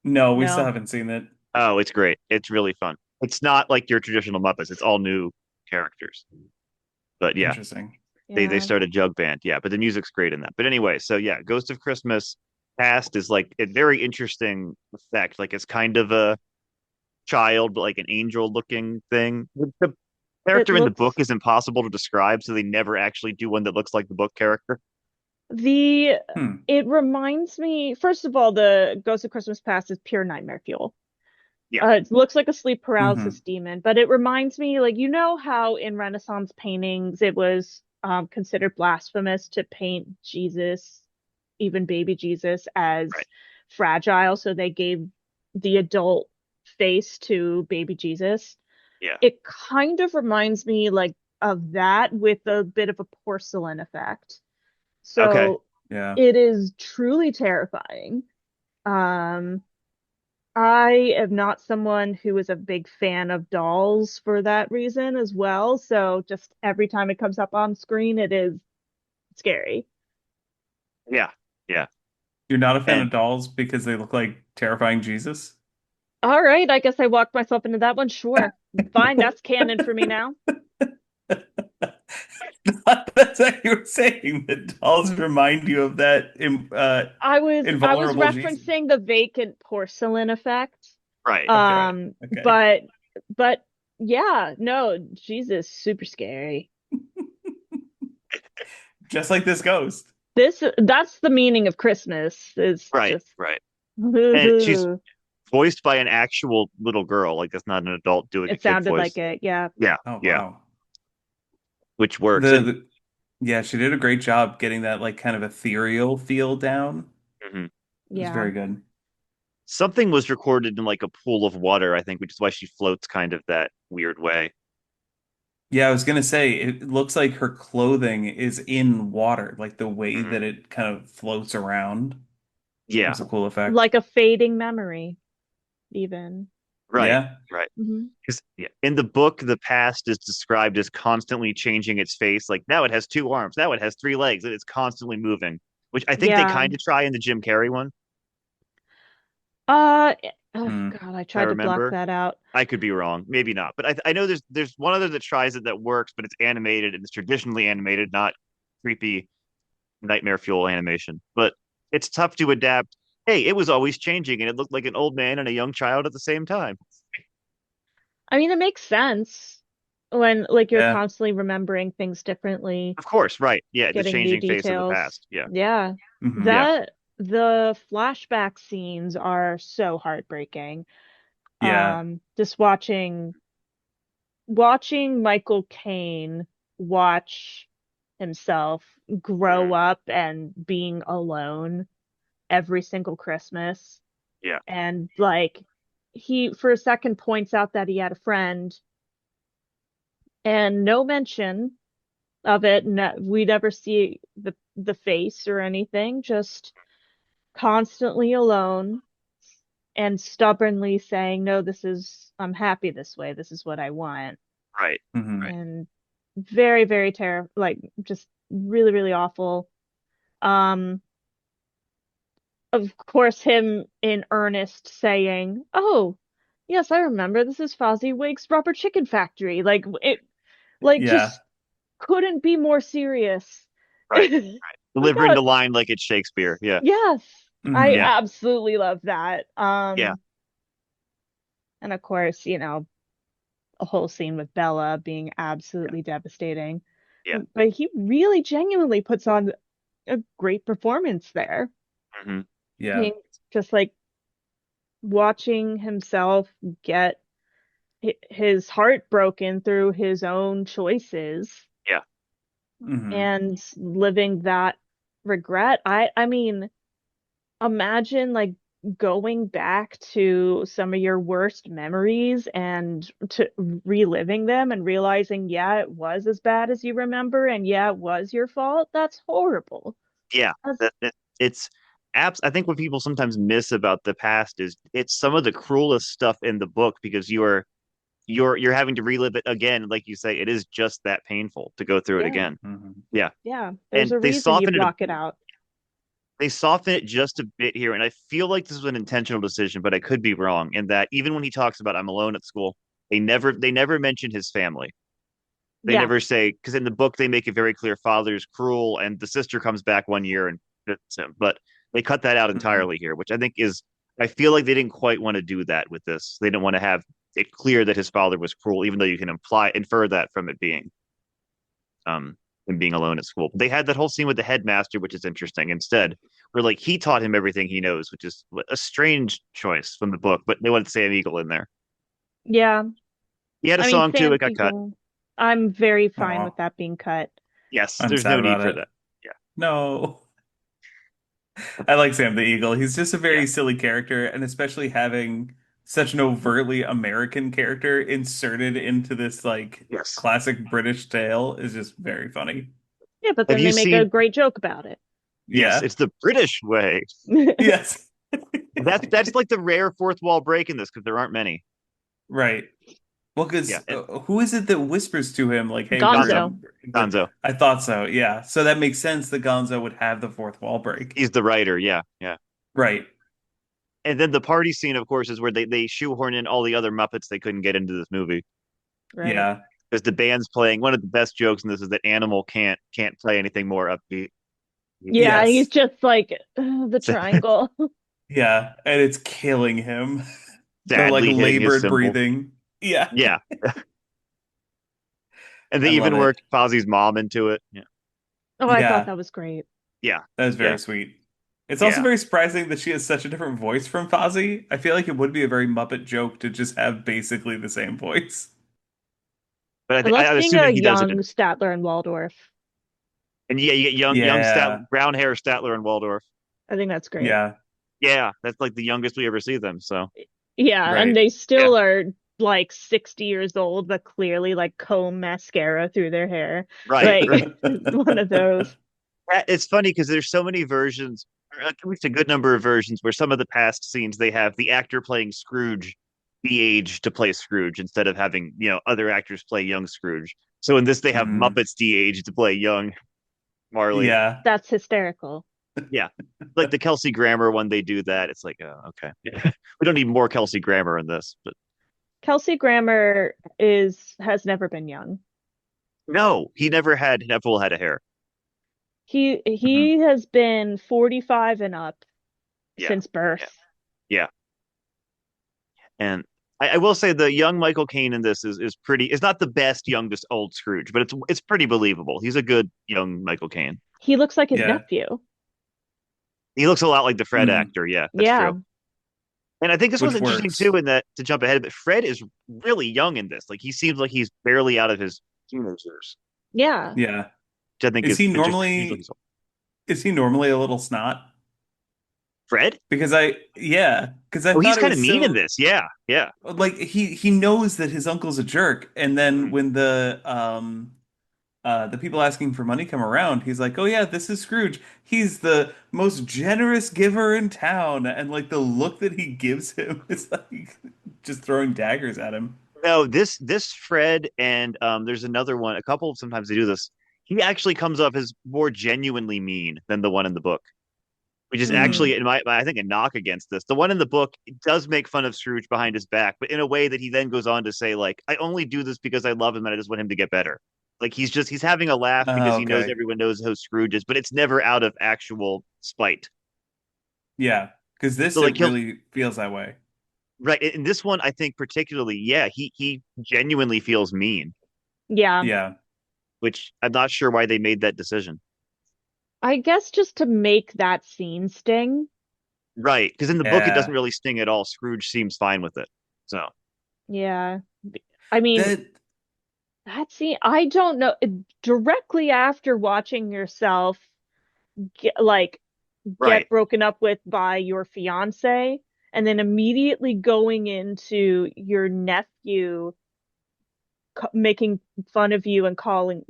No, we still No. haven't seen it. Oh, it's great. It's really fun. It's not like your traditional Muppets. It's all new characters. But yeah, Interesting. they Yeah. started Jug Band. Yeah, but the music's great in that. But anyway, so yeah, Ghost of Christmas Past is like a very interesting effect. Like it's kind of a child, but like an angel looking thing. The It character in the book looks is impossible to describe, so they never actually do one that looks like the book character. the Hmm. it reminds me, first of all, the Ghost of Christmas Past is pure nightmare fuel. Yeah, It looks like a sleep paralysis Hmm. demon, but it reminds me, like, you know how in Renaissance paintings it was considered blasphemous to paint Jesus, even baby Jesus, as right. fragile, so they gave the adult face to baby Jesus. Yeah. It kind of reminds me like of that with a bit of a porcelain effect. Okay. So Yeah. it is truly terrifying. Um, I am not someone who is a big fan of dolls for that reason as well. So just every time it comes up on screen, it is scary. Yeah. Yeah. You're not a fan And of dolls because they look like terrifying Jesus? All right, I guess I walked myself into that one. Sure. Fine, that's canon for me now. That's what you were saying. The dolls remind you of that I was invulnerable Jesus. referencing the vacant porcelain effect. right. Okay. Um, Okay. but but yeah, no, Jesus, super scary. Just like this ghost. That's the meaning of Christmas is Right. just Right. And she's it voiced by an actual little girl. Like that's not an adult doing a kid sounded like voice. it. Yeah. Yeah, Oh, yeah, wow. which works. The, And the yeah, she did a great job getting that like kind of ethereal feel down. mhm. It was Yeah. very good. Something was recorded in like a pool of water, I think, which is why she floats kind of that weird way. Yeah, I was gonna say it looks like her clothing is in water, like the way Mhm. that it kind of floats around. It Yeah, was a cool effect. Like a fading memory, even. right, Yeah. right. Hmm. Because yeah, in the book, the past is described as constantly changing its face. Like now it has two arms, now it has three legs, and it's constantly moving. Which I think they Yeah. kind of try in the Jim Carrey one, Uh, oh Hmm. God, I if I tried to block remember. that out. I could be wrong, maybe not. But I know there's one other that tries it that works, but it's animated and it's traditionally animated, not creepy nightmare fuel animation. But it's tough to adapt. Hey, it was always changing, and it looked like an old man and a young child at the same time. I mean, it makes sense when like you're Yeah. constantly remembering things differently, Of course, right? Yeah, the getting new changing face of the details. past. Yeah, Yeah. Hmm. yeah, That the flashback scenes are so heartbreaking. Yeah. Just watching Michael Caine watch himself grow mhm, up and being alone every single Christmas. yeah, And like he for a second points out that he had a friend and no mention of it. No, we never see the face or anything, just constantly alone and stubbornly saying, "No, I'm happy this way. This is what I want." right, Hmm. right. And very, very terrible, like just really, really awful. Um, of course, him in earnest saying, "Oh, yes, I remember. This is Fozzie Rubber Chicken Factory." Like Yeah. just couldn't be more serious. Right. Like, Delivering oh, the line like it's Shakespeare. Yeah, yes, I yeah, Hmm. absolutely love that. yeah, And of course, a whole scene with Bella being yeah, absolutely devastating. yeah. But he really genuinely puts on a great performance there. Hmm. I Yeah. mean, just like watching himself get his heart broken through his own choices Yeah. Hmm. and living that regret. I mean, imagine like going back to some of your worst memories and to reliving them and realizing, yeah, it was as bad as you remember, and yeah, it was your fault. That's horrible. Yeah, That's, it's apps. I think what people sometimes miss about the past is it's some of the cruelest stuff in the book because you're having to relive it again. Like you say, it is just that painful to go through it yeah, again. Hmm. Yeah, yeah. There's and a reason you block it out. they soften it just a bit here, and I feel like this was an intentional decision, but I could be wrong. In that even when he talks about I'm alone at school, they never mention his family. They Yeah. never say because in the book they make it very clear father's cruel, and the sister comes back one year and hits him, but they cut that out Hmm. entirely here, which I think is I feel like they didn't quite want to do that with this. They didn't want to have it clear that his father was cruel, even though you can infer that from it being him being alone at school. They had that whole scene with the headmaster, which is interesting. Instead, where like he taught him everything he knows, which is a strange choice from the book, but they wanted Sam Eagle in there. Yeah. He had a I mean, song too. Sam It got cut. Eagle, I'm very fine with Oh, that being cut. Yes, I'm there's sad no need about for it. that. Yeah, No. I like Sam the Eagle. He's just a yeah, very silly character, and especially having such an overtly American character inserted into this like yes. classic British tale is just very funny. Yeah, but Have then you they make a seen? great joke about it. Yes, Yeah. it's the British way. Yes. That's like the rare fourth wall break in this because there aren't many. Right. Well, Yeah, because and who is it that whispers to him like, "Hey, we're Gonzo, Gonzo. in," but Gonzo, I thought so. Yeah. So that makes sense that Gonzo would have the fourth wall break. he's the writer. Yeah, yeah. Right. And then the party scene, of course, is where they shoehorn in all the other Muppets they couldn't get into this movie Right. Yeah. because the band's playing. One of the best jokes in this is that Animal can't play anything more upbeat. Yeah, he's Yes. just like the triangle. Yeah. And it's killing him. The like Sadly hitting his labored cymbal. breathing. Yeah. Yeah, and they I love even it. worked Fozzie's mom into it. Yeah, Oh, I thought Yeah. that was great. yeah, That was yeah, very sweet. It's also yeah. very surprising that she has such a different voice from Fozzie. I feel like it would be a very Muppet joke to just have basically the same voice. But I love I'm seeing a assuming he does it. young Statler and Waldorf. And yeah, you get young Yeah. brown hair Statler and Waldorf. I think that's great. Yeah. Yeah, that's like the youngest we ever see them. So Yeah, and Right. they yeah, still are like 60 years old, but clearly like comb mascara through their hair. right, Like right. one of those. It's funny because there's so many versions, or at least a good number of versions, where some of the past scenes they have the actor playing Scrooge be aged to play Scrooge instead of having other actors play young Scrooge. So in this they have Mm. Muppets de-aged to play young Marley. Yeah. That's hysterical. Yeah, like the Kelsey Grammer one, they do that. It's like, okay, we don't need more Kelsey Grammer in this, but Kelsey Grammer is has never been young. no, he never had a full head of hair. Hmm. He has been 45 and up Yeah, since yeah, birth. yeah. And I will say the young Michael Caine in this is pretty. It's not the best youngest old Scrooge, but it's pretty believable. He's a good young Michael Caine. He looks like his Yeah. nephew. He looks a lot like the Fred Mm. actor. Yeah, that's true. Yeah. And I think this was Which interesting too, works. in that to jump ahead, but Fred is really young in this. Like he seems like he's barely out of his teenage years, Yeah. Yeah. which I think Is is he interesting. Usually, normally is he normally a little snot? Fred. Because I Oh, he's thought it kind of was mean in so this. Yeah, yeah. like he knows that his uncle's a jerk, and then Mhm. when the people asking for money come around, he's like, "Oh yeah, this is Scrooge. He's the most generous giver in town." And like the look that he gives him is like just throwing daggers at him. No, this Fred and there's another one. A couple sometimes they do this. He actually comes off as more genuinely mean than the one in the book, which is Hmm. actually in I think a knock against this. The one in the book does make fun of Scrooge behind his back, but in a way that he then goes on to say like, I only do this because I love him and I just want him to get better. Like he's having a laugh because he knows Okay. everyone knows how Scrooge is, but it's never out of actual spite. Yeah. Because So this like it he'll really feels that way. right in this one, I think particularly, yeah, he genuinely feels mean, Yeah. Yeah. which I'm not sure why they made that decision. I guess just to make that scene sting. Right, because in the book it doesn't Yeah. really sting at all. Scrooge seems fine with it. So Yeah. I mean, That that scene, I don't know. Directly after watching yourself like right, get broken up with by your fiance, and then immediately going into your nephew making fun of you and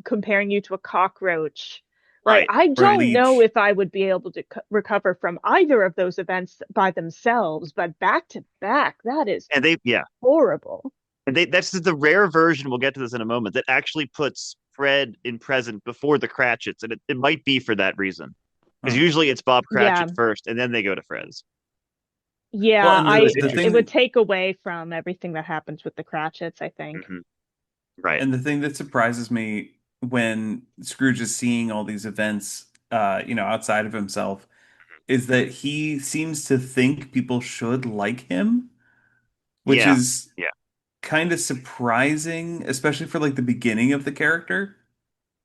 comparing you to a cockroach. Like, right. I or don't know Leech. if I would be able to recover from either of those events by themselves, but back to back, that is And they yeah. horrible. And that's the rare version, we'll get to this in a moment, that actually puts Fred in present before the Cratchits. And it might be for that reason. Because Huh. usually it's Bob Yeah. Cratchit first, and then they go to Fred's. Well, Yeah, and So the it's I the it interesting. would thing take away from everything that happens with the Cratchits, I think. Hmm. Right. and the thing that surprises me when Scrooge is seeing all these events, outside of himself, is that he seems to think people should like him, which Yeah. is Yeah. kind of surprising, especially for like the beginning of the character,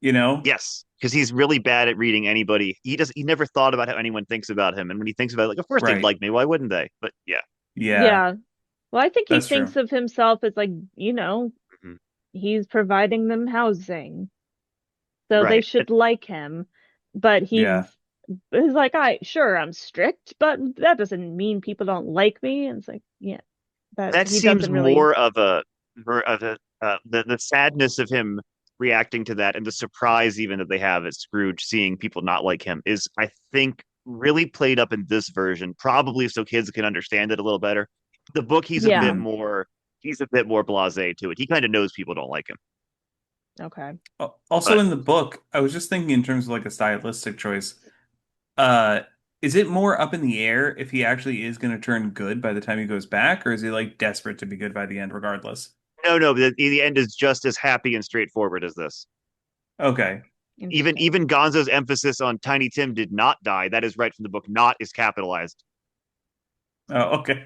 you know? Yes. Because he's really bad at reading anybody. He never thought about how anyone thinks about him. And when he thinks about it, like, of course they'd Right. like me. Why wouldn't they? But yeah. Yeah, Yeah. Well, I think he that's true. thinks of himself as like, you know, Hmm. he's providing them housing, so they Right. should like him. But Yeah. he's like, I sure I'm strict, but that doesn't mean people don't like me. And it's like, yeah, that That he seems doesn't really. more of a the sadness of him reacting to that and the surprise even that they have at Scrooge seeing people not like him is I think really played up in this version, probably so kids can understand it a little better. The book Yeah. he's a bit more blasé to it. He kind of knows people don't like him. Okay. Also But in the book, I was just thinking in terms of like a stylistic choice. Uh, is it more up in the air if he actually is going to turn good by the time he goes back, or is he like desperate to be good by the end regardless? no, the end is just as happy and straightforward as this. Okay. Interesting. Even Gonzo's emphasis on Tiny Tim did not die. That is right from the book. Not is capitalized. Oh, okay.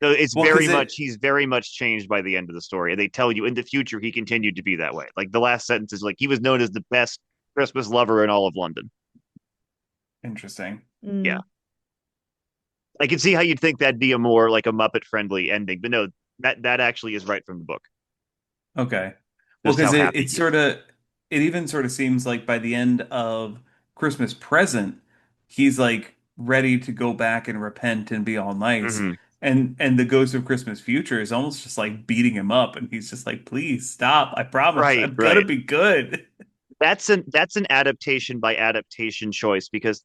So it's Well, very because much it, he's very much changed by the end of the story. And they tell you in the future he continued to be that way. Like the last sentence is like he was known as the best Christmas lover in all of London. interesting. Yeah. Mm. I can see how you'd think that'd be a more like a Muppet friendly ending, but no, that actually is right from the book. Okay. Well, Just how because it happy it he is. sort of it even sort of seems like by the end of Christmas Present, he's like ready to go back and repent and be all nice. Hmm. And the Ghost of Christmas Future is almost just like beating him up, and he's just like, "Please stop! I promise, Right, I'm gonna right. be good." That's an adaptation by adaptation choice because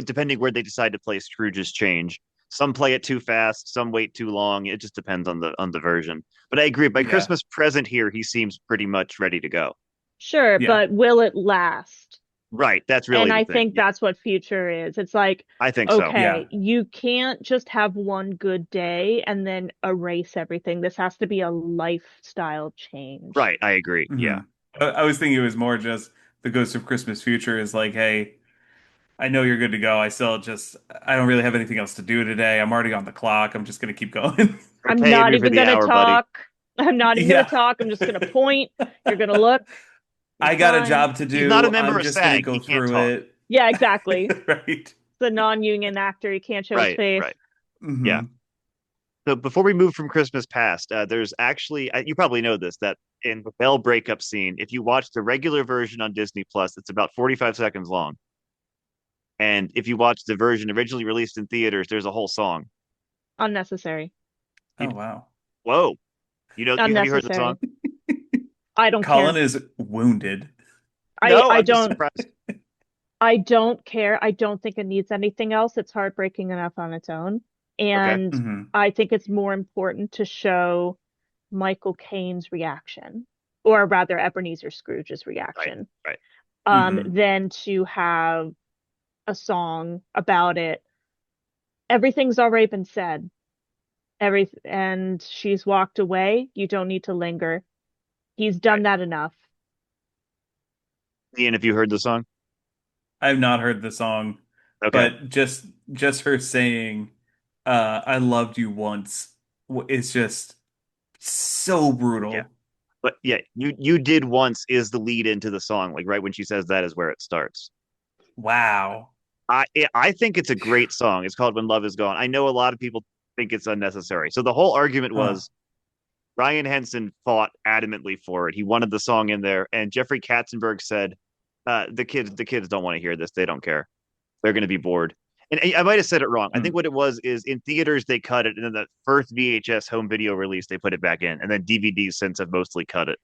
depending where they decide to play Scrooge's change. Some play it too fast, some wait too long. It just depends on the version. But I agree. By Yeah, Christmas present here, he seems pretty much ready to go. Sure, yeah, but will it last? Right. That's And really the I thing. think Yeah, that's what future is. It's like, I think so. yeah. okay, you can't just have one good day and then erase everything. This has to be a lifestyle change. Right. I agree. hmm Yeah. I was thinking it was more just the Ghost of Christmas Future is like, hey. I know you're good to go. I don't really have anything else to do today. I'm already on the clock. I'm just gonna keep going. I'm Paying not me for even the gonna hour, buddy. talk. I'm not even gonna Yeah. talk. I'm just gonna point. You're gonna look. You're I got a fine. job to He's not a do. member I'm of just gonna SAG. go He can't through talk. it. Yeah, exactly. Right. The non-union actor. He can't show his Right, face. right. Yeah. Hmm. So before we move from Christmas Past, there's actually you probably know this that in the Belle breakup scene, if you watch the regular version on Disney Plus, it's about 45 seconds long. And if you watch the version originally released in theaters, there's a whole song. Unnecessary. Oh You, wow. whoa, have you heard the song? Unnecessary. I don't Colin care. is wounded. No, I I'm just don't surprised. I don't care. I don't think it needs anything else. It's heartbreaking enough on its own. Okay, And Hmm. I think it's more important to show Michael Caine's reaction, or rather Ebenezer Scrooge's right, reaction, right. Hmm. than to have a song about it. Everything's already been said. And she's walked away. You don't need to linger. He's done Right. that enough. Ian, have you heard the song? I've not heard the song, Okay, but just her saying, "I loved you once" is just so yeah, brutal. but yeah, you did once is the lead into the song. Like right when she says that is where it starts. Wow. I think it's a great song. It's called When Love Is Gone. I know a lot of people think it's unnecessary. So the whole argument Huh. was Ryan Henson fought adamantly for it. He wanted the song in there, and Jeffrey Katzenberg said, the kids don't want to hear this. They don't care. They're going to be bored." And I might have said it wrong. I think Hmm. what it was is in theaters they cut it, and then the first VHS home video release they put it back in, and then DVDs since have mostly cut it,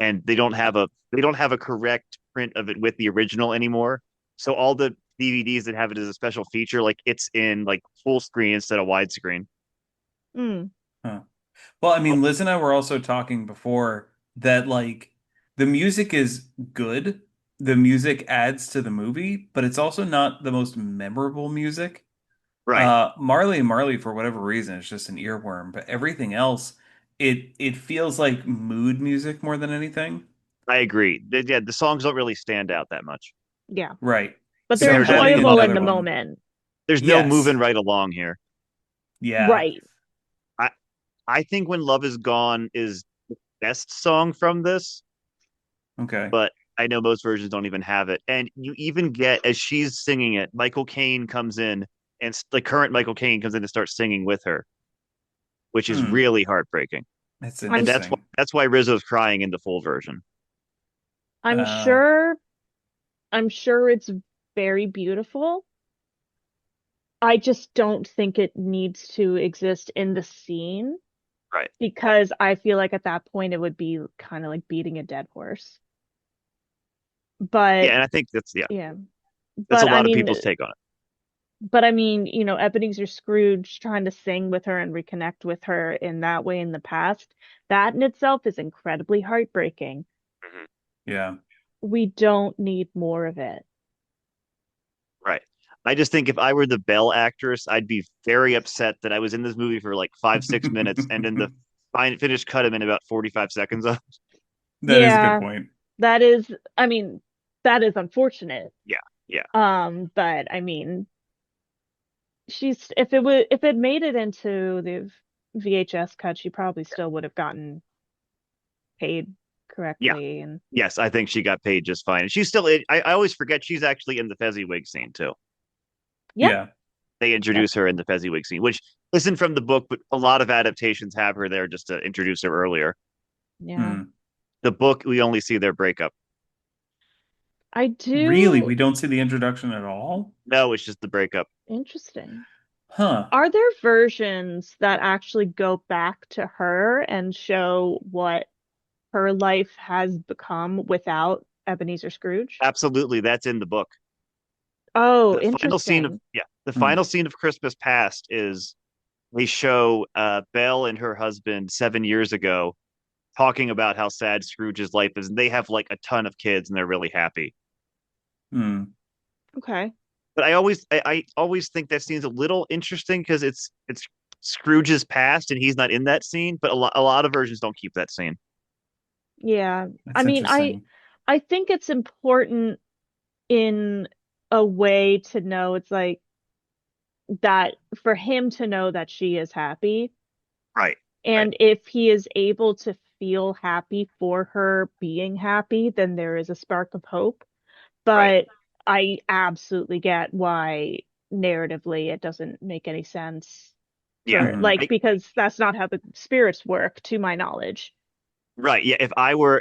and they don't have a correct print of it with the original anymore. So all the DVDs that have it as a special feature, like it's in like full screen instead of widescreen. Mm. Huh. Well, I Oh, mean, Liz and I were also talking before that like the music is good. The music adds to the movie, but it's also not the most memorable music. right. Marley and Marley, for whatever reason, is just an earworm, but everything else, it feels like mood music more than anything. I agree. Yeah, the songs don't really stand out that much. Yeah. Right. But they're So There's having enjoyable in another the one, moment. there's no moving yes, right along here. yeah, Right. I I think When Love Is Gone is the best song from this, okay. but I know most versions don't even have it. And you even get as she's singing it, Michael Caine comes in and the current Michael Caine comes in to start singing with her, which is Hmm, really heartbreaking. that's I'm And that's why interesting. that's why Rizzo's crying in the full version. I'm Uh, sure I'm sure it's very beautiful. I just don't think it needs to exist in the scene Right. because I feel like at that point it would be kind of like beating a dead horse. Yeah, But and I think yeah, that's a but I lot of mean, people's take on it. Ebenezer Scrooge trying to sing with her and reconnect with her in that way in the past, that in itself is incredibly heartbreaking. Mhm. yeah. We don't need more of it. Right. I just think if I were the Belle actress, I'd be very upset that I was in this movie for like 5, 6 minutes, and then the finished cut I'm in about 45 seconds of. That is a good Yeah, point. that is, I mean, that is unfortunate. Yeah, yeah, But I mean, if it made it into the VHS cut, she probably still would have gotten paid yeah. correctly. And Yes, I think she got paid just fine. And she's still. I always forget she's actually in the Fezziwig scene too. yeah, Yeah. They yep, introduce her in the Fezziwig scene, which isn't from the book, but a lot of adaptations have her there just to introduce her earlier. yeah. Hmm. The book, we only see their breakup. I Really, do. we don't see the introduction at all? No, it's just the breakup. Interesting. Huh. Are there versions that actually go back to her and show what her life has become without Ebenezer Scrooge? Absolutely, that's in the book. Oh, The final scene of interesting. yeah, the Hmm. final scene of Christmas Past is they show Belle and her husband 7 years ago talking about how sad Scrooge's life is, and they have like a ton of kids, and they're really happy. Hmm. Okay. But I always think that scene's a little interesting because it's Scrooge's past, and he's not in that scene. But a lot of versions don't keep that scene. Yeah. I That's mean, interesting. I think it's important in a way to know it's like that for him to know that she is happy. Right. Right. And if he is able to feel happy for her being happy, then there is a spark of hope. Right. But I absolutely get why narratively it doesn't make any sense Yeah. for Hmm. like because that's not how the spirits work, to my knowledge. Right. Yeah. If I were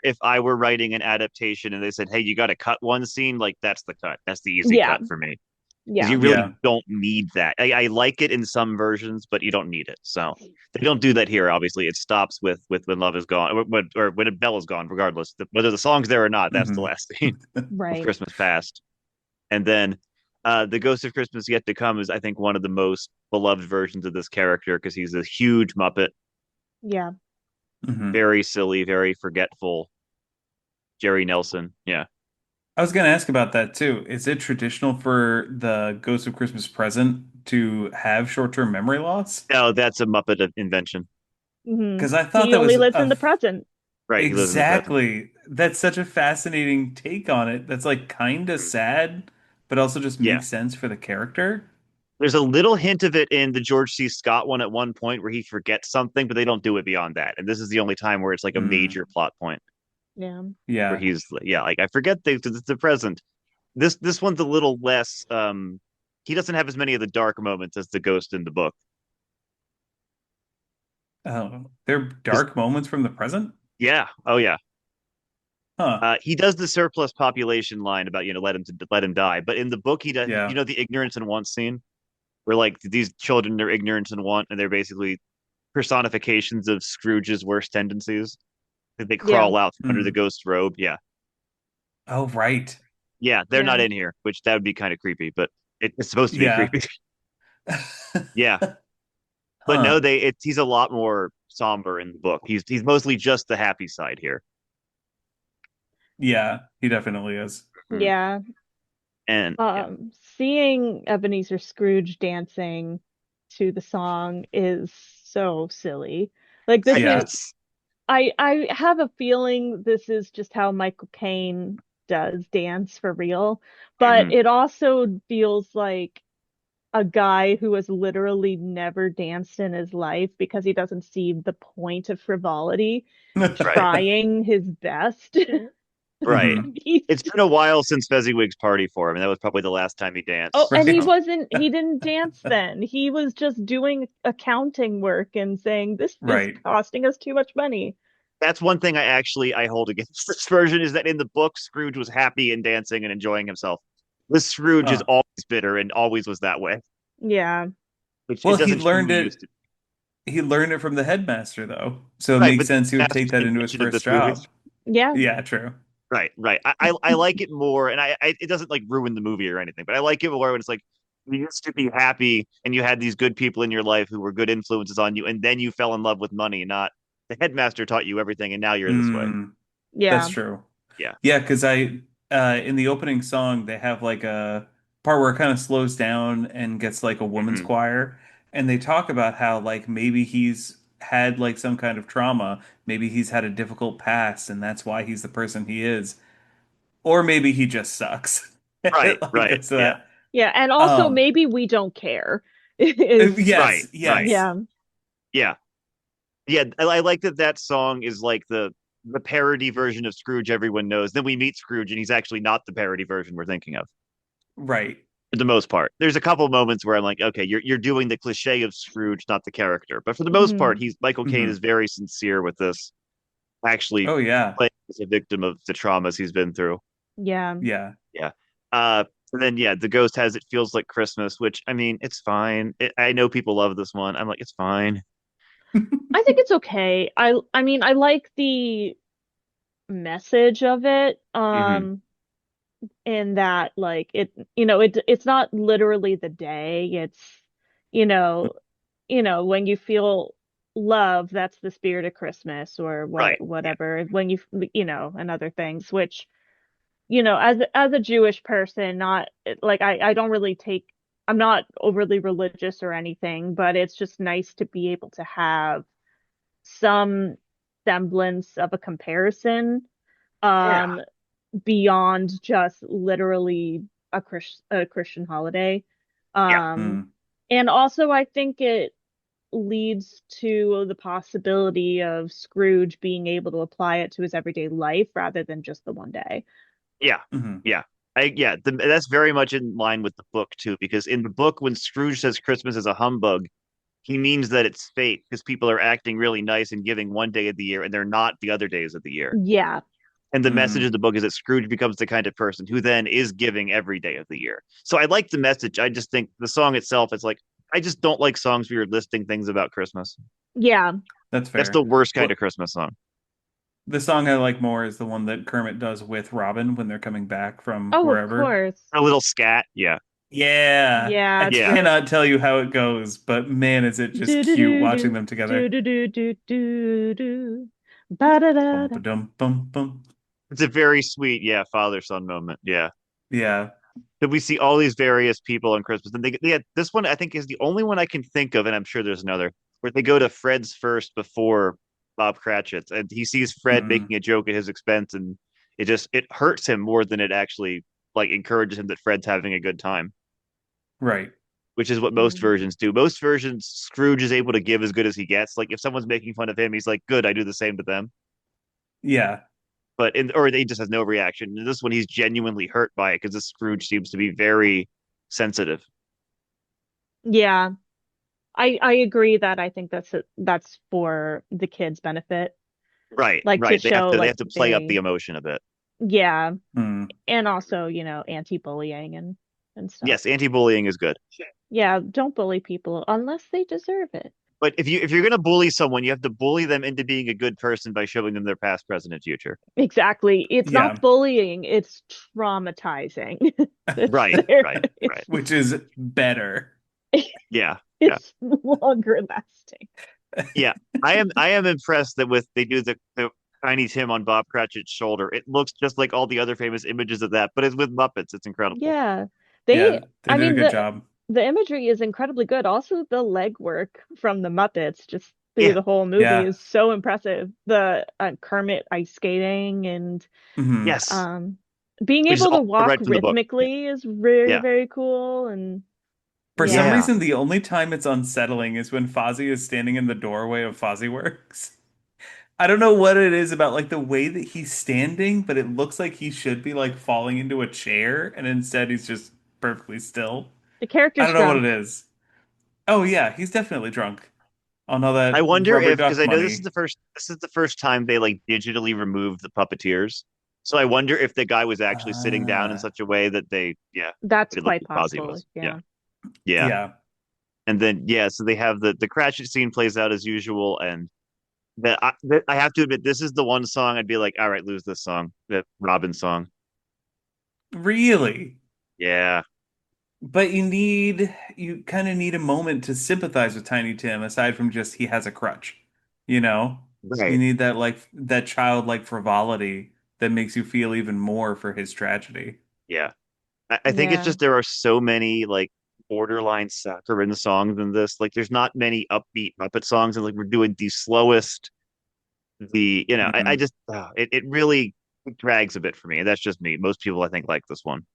writing an adaptation and they said, "Hey, you got to cut one scene," like that's the cut. That's the easy Yeah, cut for me because yeah, you Yeah. really don't need that. I like it in some versions, but you don't need it. So they don't do that here. Obviously, it stops with when love is gone, or when Belle is gone. Regardless, whether the song's there or not, that's the Hmm. last scene of right. Christmas Past. And then the Ghost of Christmas Yet to Come is, I think, one of the most beloved versions of this character because he's a huge Muppet, Yeah. Hmm. very silly, very forgetful. Jerry Nelson. Yeah. I was going to ask about that too. Is it traditional for the Ghost of Christmas Present to have short-term memory loss? No, that's a Muppet invention. Hmm. Because I thought He that only was lives in the present. Right. He lives in the present. exactly. That's such a fascinating take on it. That's like kind of Mhm. sad, but also just Yeah. makes sense for the character. There's a little hint of it in the George C. Scott one at one point where he forgets something, but they don't do it beyond that. And this is the only time where it's like a Mm, major plot point Yeah. where yeah. he's yeah, like I forget the present. This one's a little less he doesn't have as many of the dark moments as the ghost in the book. Oh, they're 'Cause- dark moments from the present? yeah, oh yeah. Huh. He does the surplus population line about let him die, but in the book he does Yeah. the ignorance and want scene where like these children are ignorant and want and they're basically personifications of Scrooge's worst tendencies. They Yeah. crawl out from under the Mm. ghost robe. Yeah, Oh, right. yeah, they're not Yeah. in here, which that would be kind of creepy, but it's supposed to be Yeah. creepy. Yeah, but no, Huh. he's a lot more somber in the book. He's mostly just the happy side here. Yeah, he definitely is. Mhm. Yeah. And yeah, Seeing Ebenezer Scrooge dancing to the song is so silly. Like this right, is Yeah. it's I have a feeling this is just how Michael Caine does dance for real, but mhm. it also feels like a guy who has literally never danced in his life because he doesn't see the point of frivolity, Right, trying his best. right. Hmm. He's It's been a while since Fezziwig's party for him, and that was probably the last time he Oh, danced. and Right. So he didn't dance then. He was just doing accounting work and saying, this is Right. costing us too much money. that's one thing I hold against this version is that in the book Scrooge was happy and dancing and enjoying himself. This Scrooge is Huh. always bitter and always was that way, Yeah. which it Well, doesn't truly used to be. he learned it from the headmaster though. So it Right, makes but sense he would that's take that the into his invention of first this movie. job. Yeah. Yeah, true. Right, right. I like it more, and it doesn't like ruin the movie or anything, but I like it more when it's like you used to be happy and you had these good people in your life who were good influences on you, and then you fell in love with money, not the headmaster taught you everything, and now you're this way. Mm, that's Yeah. true. Yeah. Yeah, because I in the opening song they have like a part where it kind of slows down and gets like a woman's Hmm. choir, and they talk about how like maybe he's had like some kind of trauma, maybe he's had a difficult past, and that's why he's the person he is, or maybe he just sucks. Right, Like right. that's Yeah. that. Yeah. And also Um, maybe we don't care is Right, yes, right. yes, yeah. Yeah. Yeah, I like that that song is like the parody version of Scrooge everyone knows. Then we meet Scrooge and he's actually not the parody version we're thinking of right. for the most part. There's a couple moments where I'm like, okay, you're doing the cliche of Scrooge, not the character. But for the most part, Hmm. he's Michael Caine is Hmm. very sincere with this, actually Oh yeah, playing as a victim of the traumas he's been through. Yeah. yeah. Yeah. And then yeah, the ghost has it feels like Christmas, which I mean, it's fine. I know people love this one. I'm like, it's fine. I think it's okay. I mean, I like the message of it. Hmm. In that like it's not literally the day. It's you know, when you feel love, that's the spirit of Christmas or Right. Yeah. whatever. When and other things, which, as a Jewish person, not like I don't really take, I'm not overly religious or anything, but it's just nice to be able to have some semblance of a comparison Yeah. um beyond just literally a Christian holiday. Yeah. Um, Mm. and also I think it leads to the possibility of Scrooge being able to apply it to his everyday life rather than just the one day. Yeah. Hmm. Yeah. That's very much in line with the book too, because in the book, when Scrooge says Christmas is a humbug, he means that it's fake because people are acting really nice and giving one day of the year and they're not the other days of the year. Yeah. And the message Mm. of the book is that Scrooge becomes the kind of person who then is giving every day of the year. So I like the message. I just think the song itself, it's like, I just don't like songs where you're listing things about Christmas. Yeah. That's That's the fair. worst kind of Well, Christmas song. the song I like more is the one that Kermit does with Robin when they're coming back from Oh, of wherever. course. A little scat. Yeah. Yeah, I Yeah, it's Yeah. the cannot tell you how it goes, but man, is it just do do cute do watching do them do together. do do do do do ba da da Bum da. ba dum bum bum. It's a very sweet, yeah, father son moment. Yeah. Yeah. That we see all these various people on Christmas. And yeah, this one I think is the only one I can think of, and I'm sure there's another, where they go to Fred's first before Bob Cratchit's, and he sees Fred Hmm. making a joke at his expense, and it hurts him more than it actually like encourages him that Fred's having a good time, Right. which is what most Mm. versions do. Most versions, Scrooge is able to give as good as he gets. Like if someone's making fun of him, he's like, "Good, I do the same to them." Yeah. Or he just has no reaction. In this one, he's genuinely hurt by it because this Scrooge seems to be very sensitive. Yeah. I agree that I think that's for the kids' benefit. Right, Like to right. show They like have to play up the they emotion a bit. yeah, Mm. and also, anti-bullying and stuff. Yes, anti-bullying is good. Yeah, don't bully people unless they deserve it. But if you're gonna bully someone, you have to bully them into being a good person by showing them their past, present, and future. Exactly. It's Yeah. not bullying, it's traumatizing. It's Right, there. right, right. Which is better. Yeah, yeah, It's longer lasting. yeah. I am impressed that with they do the Tiny Tim on Bob Cratchit's shoulder. It looks just like all the other famous images of that, but it's with Muppets. It's incredible. Yeah. Yeah, They they I did a mean good job. the imagery is incredibly good. Also the legwork from the Muppets just through Yeah, the whole movie Yeah. is so impressive. The Kermit ice skating and Hmm. yes, um being which is able to all walk right from the book. Yeah, rhythmically is very, yeah, very cool and For some yeah. yeah. reason, the only time it's unsettling is when Fozzie is standing in the doorway of Fozzie Works. I don't know what it is about like the way that he's standing, but it looks like he should be like falling into a chair, and instead he's just perfectly still. The I character's don't know what it drunk. is. Oh yeah, he's definitely drunk on all I that wonder rubber if because duck I know this is money. the first time they like digitally removed the puppeteers. So I wonder if the guy was actually sitting down in Ah, such a way that they That's it looked quite like Fozzie possible. was. Yeah. Yeah. Yeah. yeah. And then so they have the Cratchit scene plays out as usual, and I have to admit this is the one song I'd be like, all right, lose this song, that Robin song. Really? Yeah. But you kind of need a moment to sympathize with Tiny Tim aside from just he has a crutch. You know? You Right. need that like that childlike frivolity that makes you feel even more for his tragedy. Yeah. I think it's Yeah. just there are so many like borderline saccharine songs in this. Like there's not many upbeat Muppet songs, and like we're doing the slowest, I Mhm. just it really drags a bit for me. And that's just me. Most people I think like this one.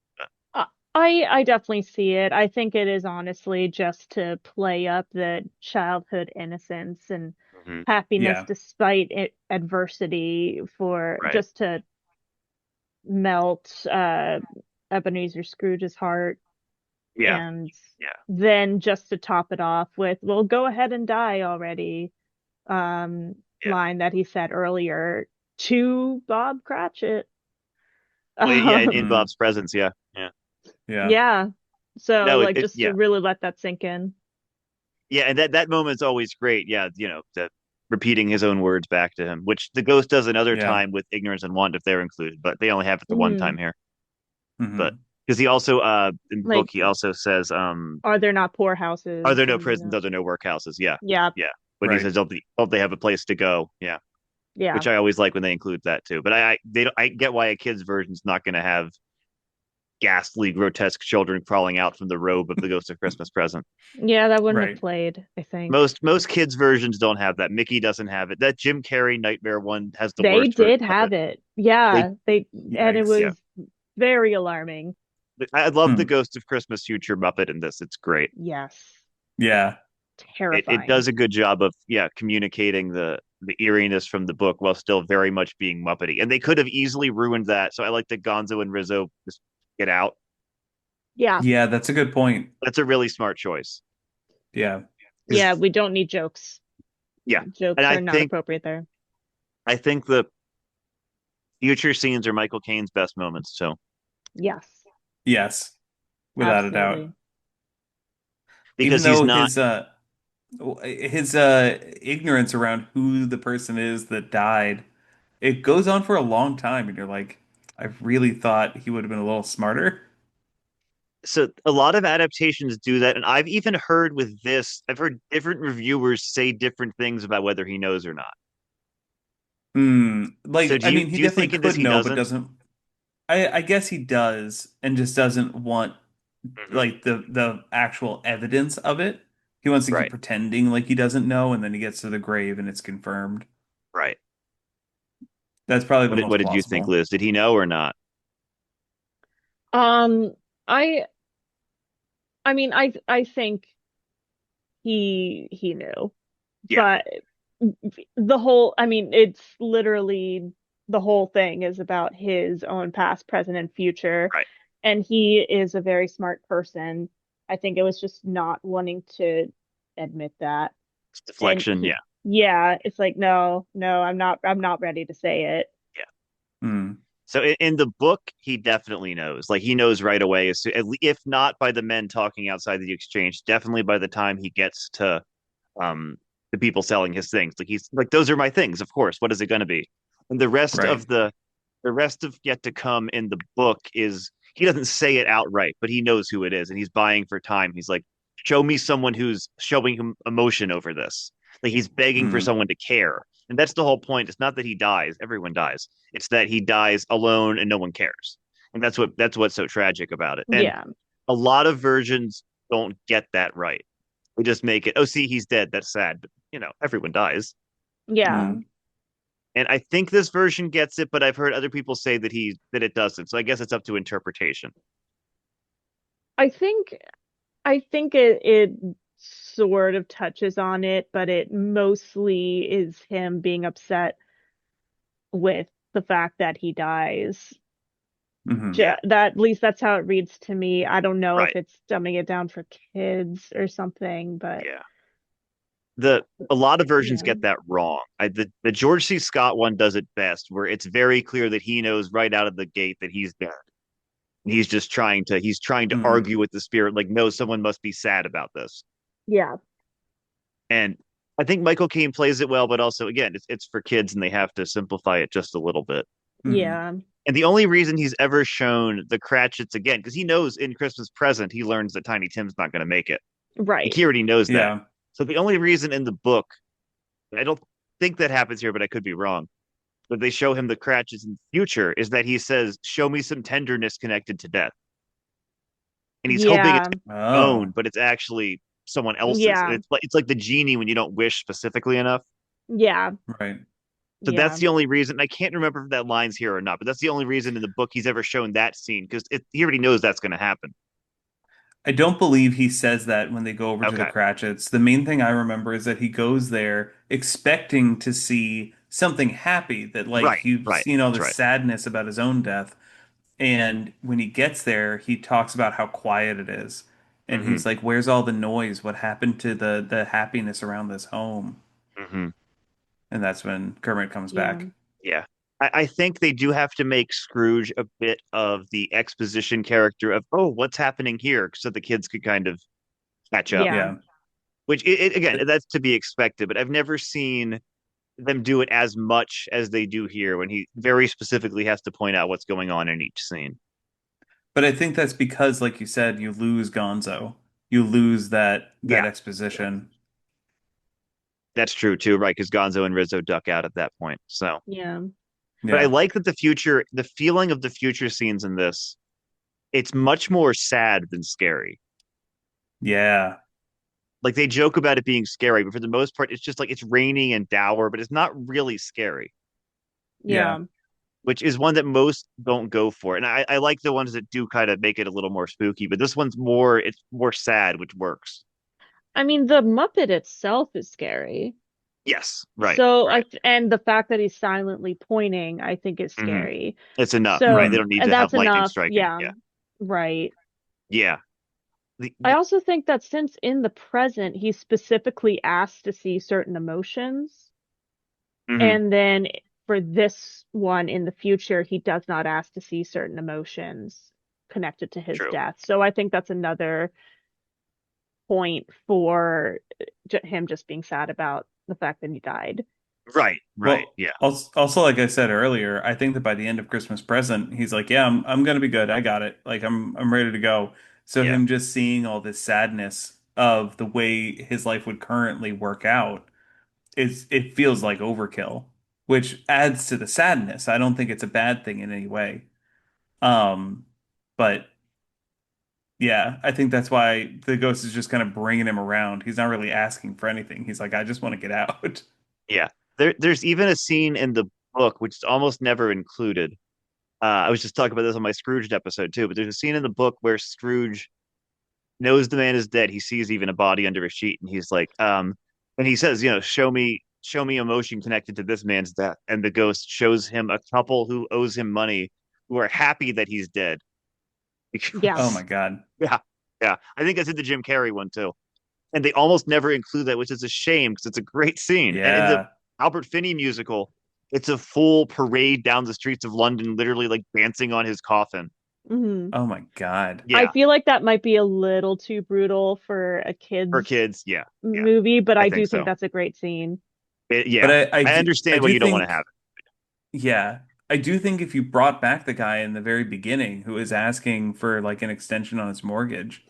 Uh, I definitely see it. I think it is honestly just to play up the childhood innocence and Mhm. happiness Yeah. despite adversity for Right. just to melt Ebenezer Scrooge's heart Yeah. and Yeah. then just to top it off with, well, go ahead and die already, um, Yeah. line that he said earlier to Bob Cratchit. Well, yeah, in Um, Mm. Bob's presence, yeah. Yeah. Yeah. yeah. So No, like just to yeah. really let that sink in. Yeah, and that moment's always great. Yeah, repeating his own words back to him, which the ghost does another Yeah. time with ignorance and want if they're included, but they only have it the one Mm, time here. But Hmm. because he also in the book like, he also says, are there not are poorhouses? there no And prisons, are there no workhouses? Yeah. yeah, Yeah. When he Right. says don't they have a place to go? Yeah. yeah, Which I always like when they include that too. But I get why a kid's version's not going to have ghastly, grotesque children crawling out from the robe of the Ghost of Christmas Present. yeah. That wouldn't have Right. played, I think. Most kids versions don't have that. Mickey doesn't have it. That Jim Carrey Nightmare one has the They worst version did of it. have it. They Yeah, and it Yikes. yeah was very alarming. I love the Hmm. Ghost of Christmas Future Muppet in this. It's great. Yes. Yeah. It Terrifying. does a good job of communicating the eeriness from the book while still very much being Muppety. And they could have easily ruined that. So I like that Gonzo and Rizzo just get out. Yeah. Yeah, that's a good point. That's a really smart choice. Yeah. Yeah, 'Cause, we don't need jokes. yeah, and Jokes are not appropriate there. I think the future scenes are Michael Caine's best moments. So Yes, Yes, without a doubt. absolutely. Even because he's though not. his ignorance around who the person is that died, it goes on for a long time, and you're like, I really thought he would have been a little smarter. So a lot of adaptations do that, and I've even heard with this, I've heard different reviewers say different things about whether he knows or not. Hmm. So Like, I mean, he do you definitely think in this could he know, but doesn't? doesn't. I guess he does, and just doesn't want Hmm. like the actual evidence of it. He wants to keep Right, pretending like he doesn't know, and then he gets to the grave and it's confirmed. right. That's probably the What most did you think, plausible. Liz? Did he know or not? Um, I I mean I think he knew, Yeah, but the whole I mean it's literally the whole thing is about his own past, present, and future, right. and he is a very smart person. I think it was just not wanting to admit that. It's And deflection. he Yeah, yeah, it's like no, I'm not ready to say it. yeah. Hmm. So in the book, he definitely knows. Like he knows right away, if not by the men talking outside the exchange, definitely by the time he gets to um the people selling his things. Like he's like, those are my things, of course. What is it going to be? And Right. the rest of yet to come in the book is he doesn't say it outright, but he knows who it is, and he's buying for time. He's like, show me someone who's showing him emotion over this. Like he's begging for Hmm. someone to care. And that's the whole point. It's not that he dies, everyone dies. It's that he dies alone and no one cares. And that's what's so tragic about it. And Yeah. a lot of versions don't get that right. We just make it, oh, see, he's dead. That's sad. But, everyone dies. Yeah. Hmm. And I think this version gets it, but I've heard other people say that it doesn't. So I guess it's up to interpretation. I think I think it sort of touches on it, but it mostly is him being upset with the fact that he dies. Hmm. Yeah, That at least that's how it reads to me. I don't know if right. it's dumbing it down for kids or something, but Yeah. The A lot of versions yeah. get that wrong. The George C. Scott one does it best, where it's very clear that he knows right out of the gate that he's dead. He's just he's trying to Hmm. argue with the spirit, like, no, someone must be sad about this. Yeah. And I think Michael Caine plays it well, but also again, it's for kids and they have to simplify it just a little bit. Hmm. Yeah. And the only reason he's ever shown the Cratchits again, because he knows in Christmas Present he learns that Tiny Tim's not going to make it. Like Right. he already knows that. Yeah. So the only reason in the book, I don't think that happens here, but I could be wrong. But they show him the Cratchits in the future is that he says, "Show me some tenderness connected to death," and he's hoping it's Yeah. his own, Oh. but it's actually someone else's. And Yeah. it's like the genie when you don't wish specifically enough. Yeah. Right. So that's Yeah. the only reason. I can't remember if that line's here or not, but that's the only reason in the book he's ever shown that scene because he already knows that's going to happen. I don't believe he says that when they go over to the Okay. Cratchits. The main thing I remember is that he goes there expecting to see something happy, that like Right. he's Right. seen all That's this right. sadness about his own death. And when he gets there, he talks about how quiet it is. And Hmm. he's like, "Where's all the noise? What happened to the happiness around this home?" Hmm. And that's when Kermit comes Yeah. back. Yeah. I think they do have to make Scrooge a bit of the exposition character of, oh, what's happening here? So the kids could kind of catch up. Yeah. Yeah. Which, again, that's to be expected, but I've never seen them do it as much as they do here when he very specifically has to point out what's going on in each scene. But I think that's because, like you said, you lose Gonzo. You lose that Yeah. Yeah. exposition. That's true too, right? Because Gonzo and Rizzo duck out at that point. So, Yeah. but I Yeah. like that the feeling of the future scenes in this, it's much more sad than scary. Yeah. Like they joke about it being scary, but for the most part, it's just like it's rainy and dour, but it's not really scary. Yeah. Yeah. which is one that most don't go for. And I like the ones that do kind of make it a little more spooky, but this one's more it's more sad, which works. I mean, the Muppet itself is scary. Yes, right, So right. and the fact that he's silently pointing, I think is Hmm. scary. It's enough, right? They So, don't need and to have that's lightning enough. striking. Yeah, Yeah, right. yeah. I also think that since in the present he's specifically asked to see certain emotions, Mhm. and then for this one in the future, he does not ask to see certain emotions connected to his True. death. So I think that's another point for him just being sad about the fact that he died. Right, right. Well, Yeah, also, like I said earlier, I think that by the end of Christmas Present, he's like, "Yeah, I'm gonna be good. I got it. Like I'm ready to go." So yeah. him just seeing all this sadness of the way his life would currently work out is it feels like overkill, which adds to the sadness. I don't think it's a bad thing in any way. Um, but yeah, I think that's why the ghost is just kind of bringing him around. He's not really asking for anything. He's like, "I just want to get out." Yeah. There's even a scene in the book which is almost never included. I was just talking about this on my Scrooged episode too, but there's a scene in the book where Scrooge knows the man is dead. He sees even a body under a sheet, and he's like, and he says, show me emotion connected to this man's death. And the ghost shows him a couple who owes him money, who are happy that he's dead. Yeah. Oh my Because, God. yeah, yeah, I think that's in the Jim Carrey one too. And they almost never include that, which is a shame because it's a great scene. And in the Yeah. Albert Finney musical, it's a full parade down the streets of London, literally like dancing on his coffin. Hmm. Oh my God. I Yeah, feel like that might be a little too brutal for a for kid's kids. Yeah, yeah, movie, but I I think do think so. that's a great scene. But Yeah, I I understand why do you don't want to think, have yeah, I do think if you brought back the guy in the very beginning who was asking for like an extension on his mortgage,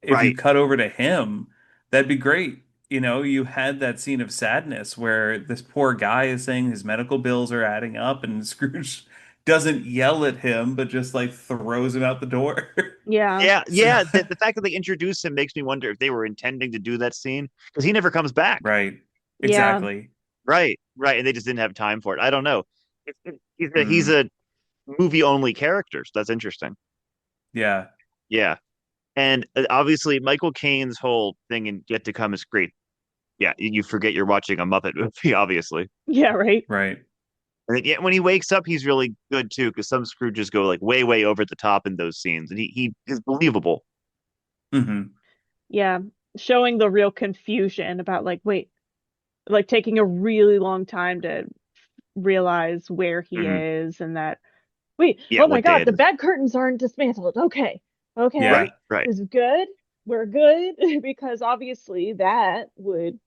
it. if you Right. cut over to him, that'd be great. You know, you had that scene of sadness where this poor guy is saying his medical bills are adding up, and Scrooge doesn't yell at him, but just like throws him out the door. Yeah. Yeah, So, yeah. The fact that they introduce him makes me wonder if they were intending to do that scene because he never comes back. right, Yeah. exactly. Right, right, and they just didn't have time for it. I don't know. He's Hmm. a movie only character, so that's interesting. Yeah, Yeah, and obviously Michael Caine's whole thing in Yet to Come is great. Yeah, you forget you're watching a Muppet movie, obviously. Yeah, right. right. And yeah, when he wakes up, he's really good too, because some Scrooges go like way, way over the top in those scenes, and he is believable. Hmm. Yeah. Showing the real confusion about like, wait, like taking a really long time to realize where he Hmm. is and that, wait, Yeah, oh my what day God, it the is. bed curtains aren't dismantled. Okay. Okay. Right, Yeah, right. This is good. We're good because obviously that would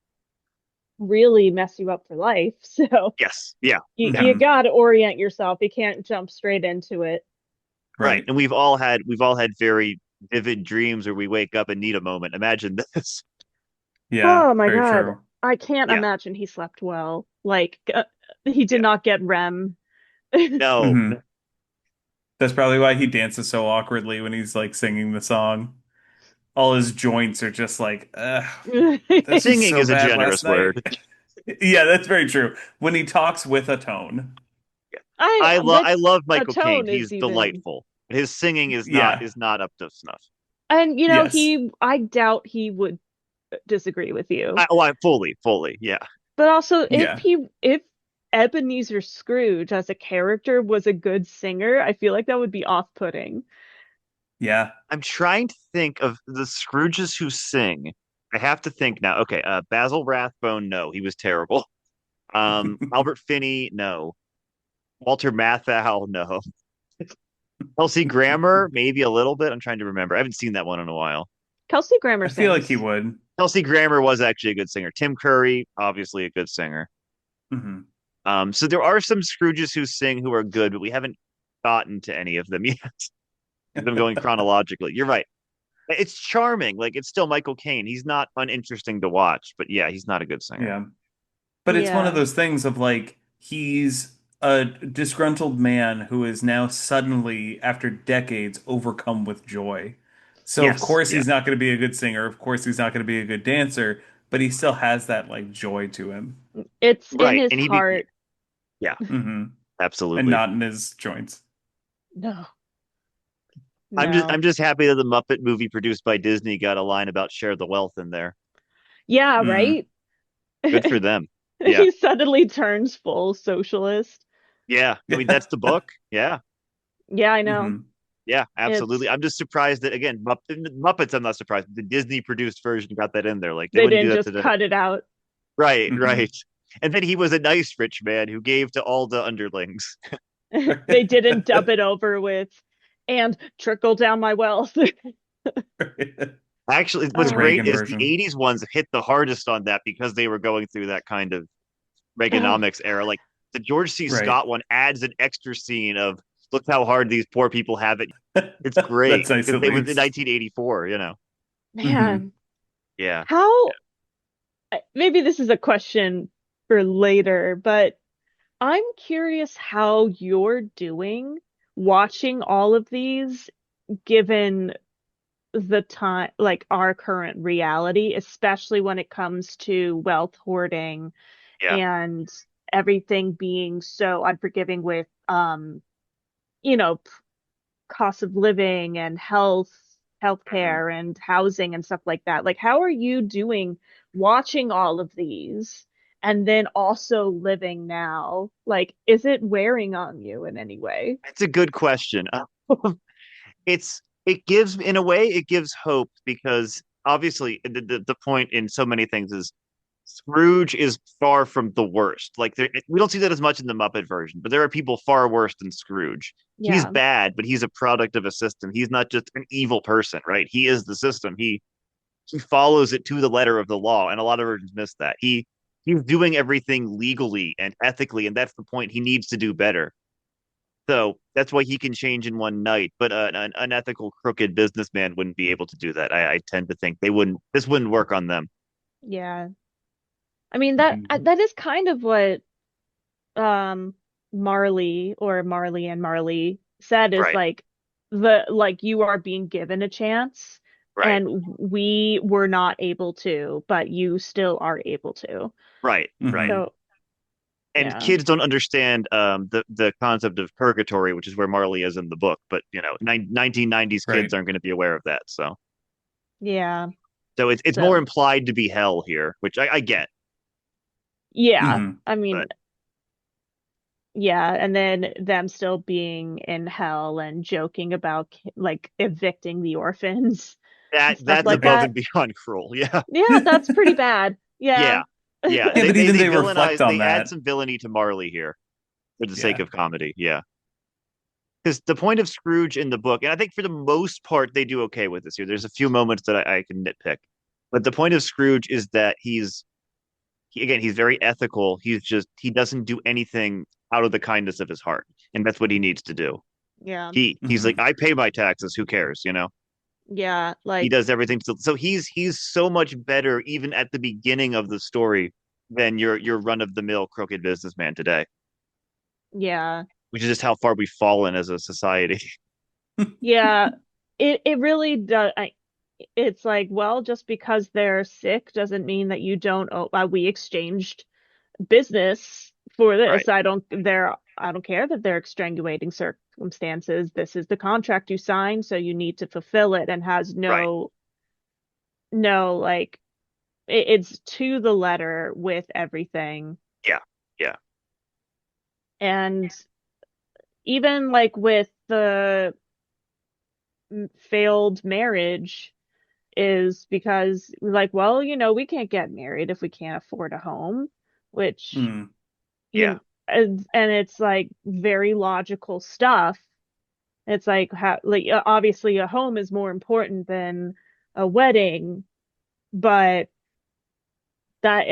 really mess you up for life. So Yes, yeah, yeah. you hmm got to orient yourself. You can't jump straight into it. Right. right. And we've all had very vivid dreams where we wake up and need a moment. Imagine this. Yeah, Oh my very God. true. I can't Yeah. imagine he slept well. Like he did Yeah. not get REM. No. Hmm. That's probably why he dances so awkwardly when he's like singing the song. All his joints are just like, this was Singing so is a bad generous last night. word. Yeah, that's very true. When he talks with a tone. With I love a Michael Caine. tone He's is even, delightful. His singing Yeah. is not up to snuff. and Yes. I doubt he would disagree with you. I fully. Yeah. But also, Yeah. if Ebenezer Scrooge as a character was a good singer, I feel like that would be off-putting. Yeah. I'm trying to think of the Scrooges who sing. I have to think now. Okay, Basil Rathbone, no, he was terrible. Albert Finney, no. Walter Matthau, no. Kelsey Grammer, maybe a little bit. I'm trying to remember. I haven't seen that one in a while. Kelsey Grammer I feel like he sings. would. Kelsey Grammer was actually a good singer. Tim Curry, obviously a good singer. Hmm. So there are some Scrooges who sing who are good, but we haven't gotten to any of them yet. I'm going chronologically. You're right. It's charming. Like it's still Michael Caine. He's not uninteresting to watch, but yeah, he's not a good singer. Yeah. But it's one of Yeah. those things of like he's a disgruntled man who is now suddenly, after decades, overcome with joy. So of Yes, course yeah, he's not going to be a good singer. Of course he's not going to be a good dancer, but he still has that like joy to him. It's in right. his And heart. yeah, Hmm. and Absolutely. not in his joints. No, I'm no. just happy that the Muppet movie produced by Disney got a line about share the wealth in there. Yeah, Mm. right? Good for them. Yeah. He suddenly turns full socialist. Yeah. I mean, Yeah. that's the book. Yeah. Yeah, I know. Hmm. Yeah, absolutely. It's I'm just surprised that again, Muppets, I'm not surprised. The Disney produced version got that in there. Like they they wouldn't do didn't that just today. cut it out. Right, Hmm. right. And then he was a nice rich man who gave to all the underlings. They didn't dub it over with and trickle down my wealth. Actually, what's The uh, great Reagan is the version. 80s ones hit the hardest on that because they were going through that kind of Reaganomics era. Like the George C. Right. Scott one adds an extra scene of look how hard these poor people have it. It's That's great nice because at it was in least. 1984, you know. Hmm. Man, Yeah. how maybe this is a question for later, but I'm curious how you're doing watching all of these given the time, like our current reality, especially when it comes to wealth hoarding Yeah. and everything being so unforgiving with, you know, cost of living and Mhm. healthcare and housing and stuff like that. Like, how are you doing watching all of these and then also living now? Like, is it wearing on you in any way? It's a good question. It gives in a way it gives hope because obviously the point in so many things is Scrooge is far from the worst. Like we don't see that as much in the Muppet version, but there are people far worse than Scrooge. He's Yeah. bad, but he's a product of a system. He's not just an evil person, right? He is the system. He follows it to the letter of the law, and a lot of versions miss that. He's doing everything legally and ethically, and that's the point. He needs to do better. So that's why he can change in one night. But an unethical, crooked businessman wouldn't be able to do that. I tend to think they wouldn't. This wouldn't work on them. Yeah. I mean that is kind of what um Marley or Marley and Marley said is Right. like the like you are being given a chance Right. and we were not able to, but you still are able to. Right. Right. Hmm. So, And yeah. kids don't understand the concept of purgatory, which is where Marley is in the book. But 1990s kids Right. aren't going to be aware of that. Yeah. So it's more So, implied to be hell here, which I get. yeah. Hmm. I mean, But yeah, and then them still being in hell and joking about like evicting the orphans and stuff that's like above Right. that. and beyond cruel. Yeah. Yeah, that's pretty bad. Yeah. Yeah. Yeah. Yeah, but even They they reflect villainize. on They add that. some villainy to Marley here for the sake Yeah. of comedy. Yeah. Because the point of Scrooge in the book, and I think for the most part they do okay with this here. There's a few moments that I can nitpick, but the point of Scrooge is that again he's very ethical. He doesn't do anything out of the kindness of his heart, and that's what he needs to do. Yeah. He's like Hmm. I pay my taxes. Who cares? You know. Yeah, He like does everything. So he's so much better even at the beginning of the story than your run of the mill crooked businessman today, yeah. which is just how far we've fallen as a society. Yeah. It really does it's like, well, just because they're sick doesn't mean that you don't owe we exchanged business for Right. this. I don't care that they're extenuating circumstances. This is the contract you signed, so you need to fulfill it and has Right. no like it's to the letter with everything. Yeah. Yeah. And even like with the failed marriage is because like, well, we can't get married if we can't afford a home, which Mm. Yeah. and it's like very logical stuff. It's like how like obviously a home is more important than a wedding, but that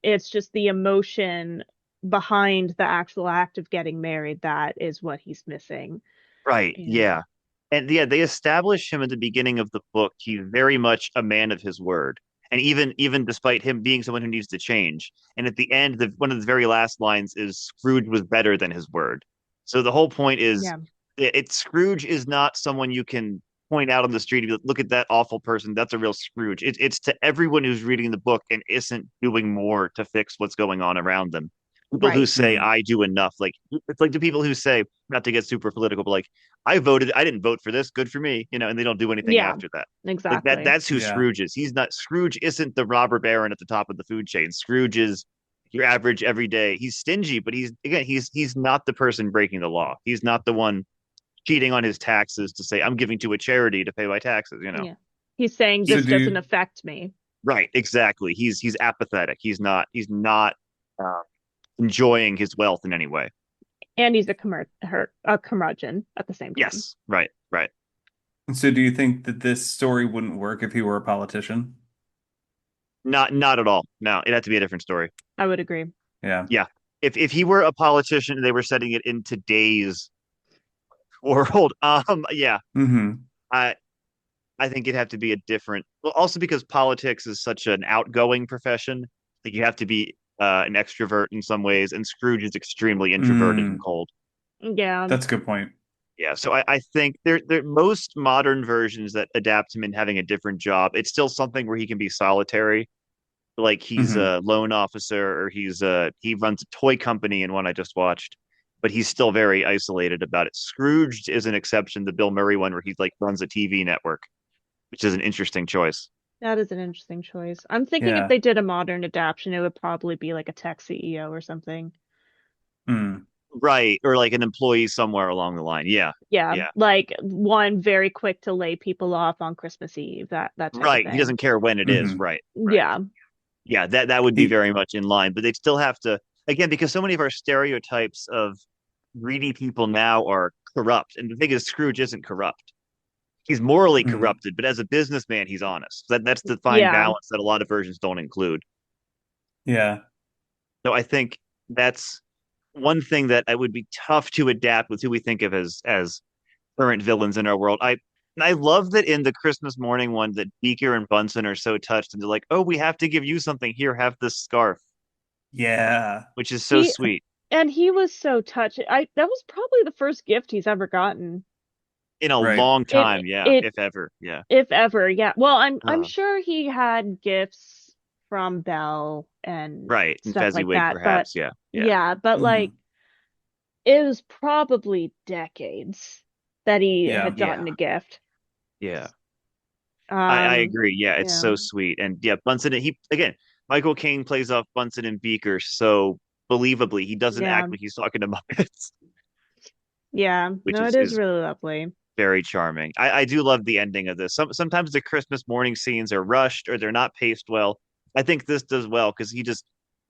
it's just the emotion behind the actual act of getting married that is what he's missing. Right. And Yeah. And yeah, they establish him at the beginning of the book. He's very much a man of his word. And even despite him being someone who needs to change. And at the end, one of the very last lines is Scrooge was better than his word. So the whole point is yeah, Scrooge is not someone you can point out on the street and be like, look at that awful person. That's a real Scrooge. It's to everyone who's reading the book and isn't doing more to fix what's going on around them. People who Right. say Mm. I do enough, like it's like the people who say, not to get super political, but like I didn't vote for this, good for me, and they don't do anything Yeah, after that. Like exactly. that's who Yeah. Scrooge is. Scrooge isn't the robber baron at the top of the food chain. Scrooge is your average everyday. He's stingy, but he's not the person breaking the law. He's not the one cheating on his taxes to say I'm giving to a charity to pay my taxes. Yeah. He's saying He, So this do doesn't you, affect me. right, exactly. He's apathetic. He's not uh, enjoying his wealth in any way. And he's a curmudgeon at the same time. Yes, right, right. so do you think that this story wouldn't work if he were a politician? Not at all. No, it had to be a different story. I would agree. Yeah. Yeah. If he were a politician and they were setting it in today's world, yeah, Hmm. I I think it'd have to be a different. Well, also because politics is such an outgoing profession, like you have to be an extrovert in some ways, and Scrooge is extremely introverted and Mm. cold. Yeah. That's a good point. Yeah, so I think there most modern versions that adapt him in having a different job, it's still something where he can be solitary, like he's Hmm. a loan officer or he runs a toy company in one I just watched, but he's still very isolated about it. Scrooge is an exception, the Bill Murray one where he like runs a TV network, which is an interesting choice. That is an interesting choice. I'm thinking if Yeah. they did a modern adaptation, it would probably be like a tech CEO or something. Mm. Right, or like an employee somewhere along the line. Yeah. Yeah, Yeah. like one very quick to lay people off on Christmas Eve, that type of Right. He thing. doesn't care when it is. Hmm. Right. Right. Yeah. Yeah, that would be He, very much in line, but they'd still have to again because so many of our stereotypes of greedy people now are corrupt. And the thing is Scrooge isn't corrupt. He's morally mm. corrupted, but as a businessman, he's honest. That's the fine Yeah. balance that a lot of versions don't include. Yeah. So I think that's one thing that it would be tough to adapt with who we think of as current villains in our world. I love that in the Christmas morning one that Beaker and Bunsen are so touched and they're like, "Oh, we have to give you something. Here, have this scarf," Yeah. which is so He sweet and he was so touched. I That was probably the first gift he's ever gotten. in a Right. long It time. Yeah, it if ever. Yeah. if ever, yeah. Well, I'm Uh, sure he had gifts from Belle and right. And stuff like Fezziwig, that, but perhaps. Yeah. Yeah. yeah, but like Hmm. it was probably decades that he Yeah. had Yeah. gotten a gift. Yeah. I Um, agree. Yeah, it's yeah. so sweet. And yeah, Bunsen, he again, Michael Caine plays off Bunsen and Beaker so believably. He doesn't Yeah. act like he's talking to Muppets, Yeah. which No, is it is is really lovely. very charming. I do love the ending of this. Sometimes the Christmas morning scenes are rushed or they're not paced well. I think this does well because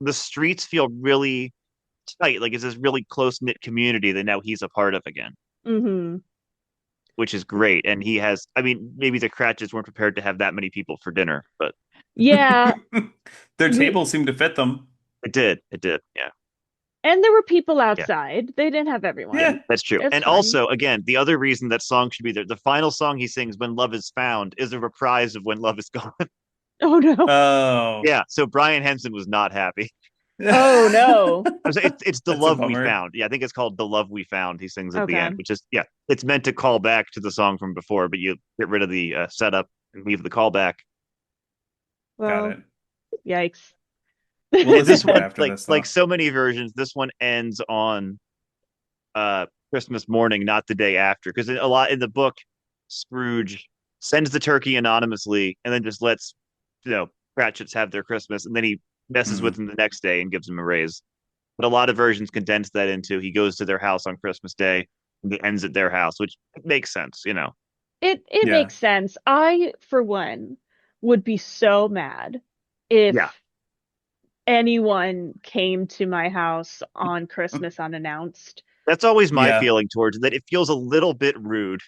the streets feel really tight, like it's this really close knit community that now he's a part of again, Hmm. which is great. And he has, I mean, maybe the Cratchits weren't prepared to have that many people for dinner, but Yeah, Their we tables seem to fit them. it did, yeah. and there were people Yeah. outside. They didn't have Yeah, Yeah. everyone. that's true. It's And fine. also, again, the other reason that song should be there, the final song he sings, When Love Is Found, is a reprise of When Love Is Gone. Oh no. Oh. Yeah, so Brian Henson was not happy. Oh no. It's The That's a Love We bummer. Found. Yeah, I think it's called The Love We Found. He sings at the end, Okay. which is, yeah, it's meant to call back to the song from before, but you get rid of the setup and leave the callback. Got Well, it. yikes. Well, let's This just get one, after this like though. so many versions, this one ends on Christmas morning, not the day after. Because a lot in the book, Scrooge sends the turkey anonymously and then just lets Cratchits have their Christmas, and then he messes with Mm. them the next day and gives them a raise. But a lot of versions condense that into he goes to their house on Christmas Day and it ends at their house, which makes sense. It Yeah. makes sense. I, for one, would be so mad if Yeah, anyone came to my house on Christmas unannounced. that's always my Yeah. feeling towards it, that it feels a little bit rude.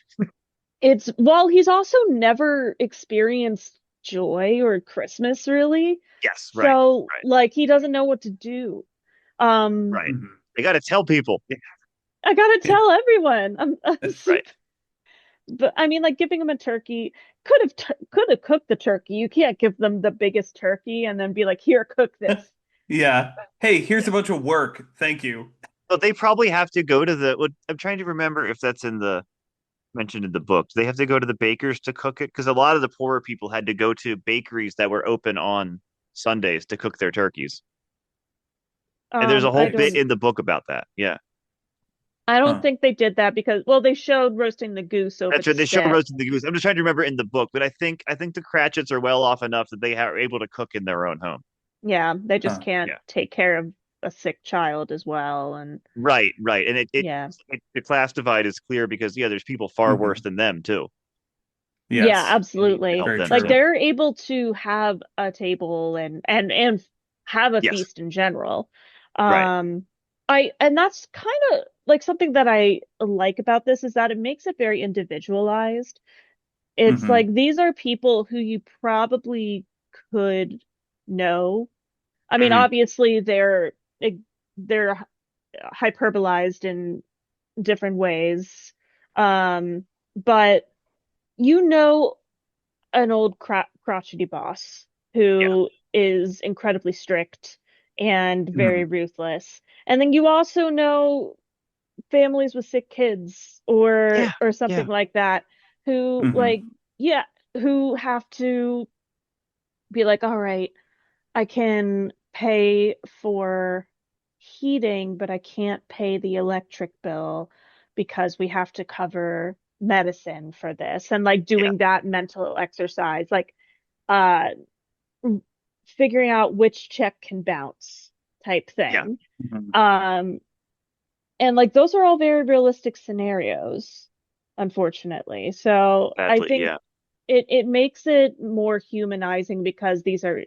It's well, he's also never experienced joy or Christmas really. Yes, right, So right, like he doesn't know what to do. Um, right. Mhm. They got to tell people. I gotta tell everyone. Right. But I mean, like giving him a turkey could have cooked the turkey. You can't give them the biggest turkey and then be like, "Here, cook this." Yeah. Hey, here's a bunch of work. Thank you. But they probably have to go to I'm trying to remember if that's mentioned in the book. Do they have to go to the bakers to cook it? Because a lot of the poorer people had to go to bakeries that were open on Sundays to cook their turkeys. And there's a I whole bit don't in the book about that. Yeah. I don't Huh. think they did that because, well, they showed roasting the goose over That's the right. They show spit. roasting the goose. I'm just trying to remember in the book, but I think the Cratchits are well off enough that they are able to cook in their own home. Yeah, they just Huh. can't Yeah. take care of a sick child as well. And Right, right. And yeah. the class divide is clear because yeah, there's people far worse Hmm. than them too. Yeah, Yes. They need to absolutely. help Very them Like too. true. they're able to have a table and have a Yes. feast in general. Right. Um and that's kind of like something that I like about this is that it makes it very individualized. It's Hmm. like these are people who you probably could know. I mean, Hmm. obviously they're hyperbolized in different ways. Um, but you know an old crotchety boss Yeah. who is incredibly strict and very Hmm. ruthless. And then you also know families with sick kids Yeah. or something Yeah. like that who Hmm. like yeah, who have to be like, all right, I can pay for heating, but I can't pay the electric bill because we have to cover medicine for this. And like Yeah. doing that mental exercise, like uh figuring out which check can bounce type Yeah. thing. Hmm. Um and like those are all very realistic scenarios, unfortunately. So I Sadly, think yeah. it makes it more humanizing because these are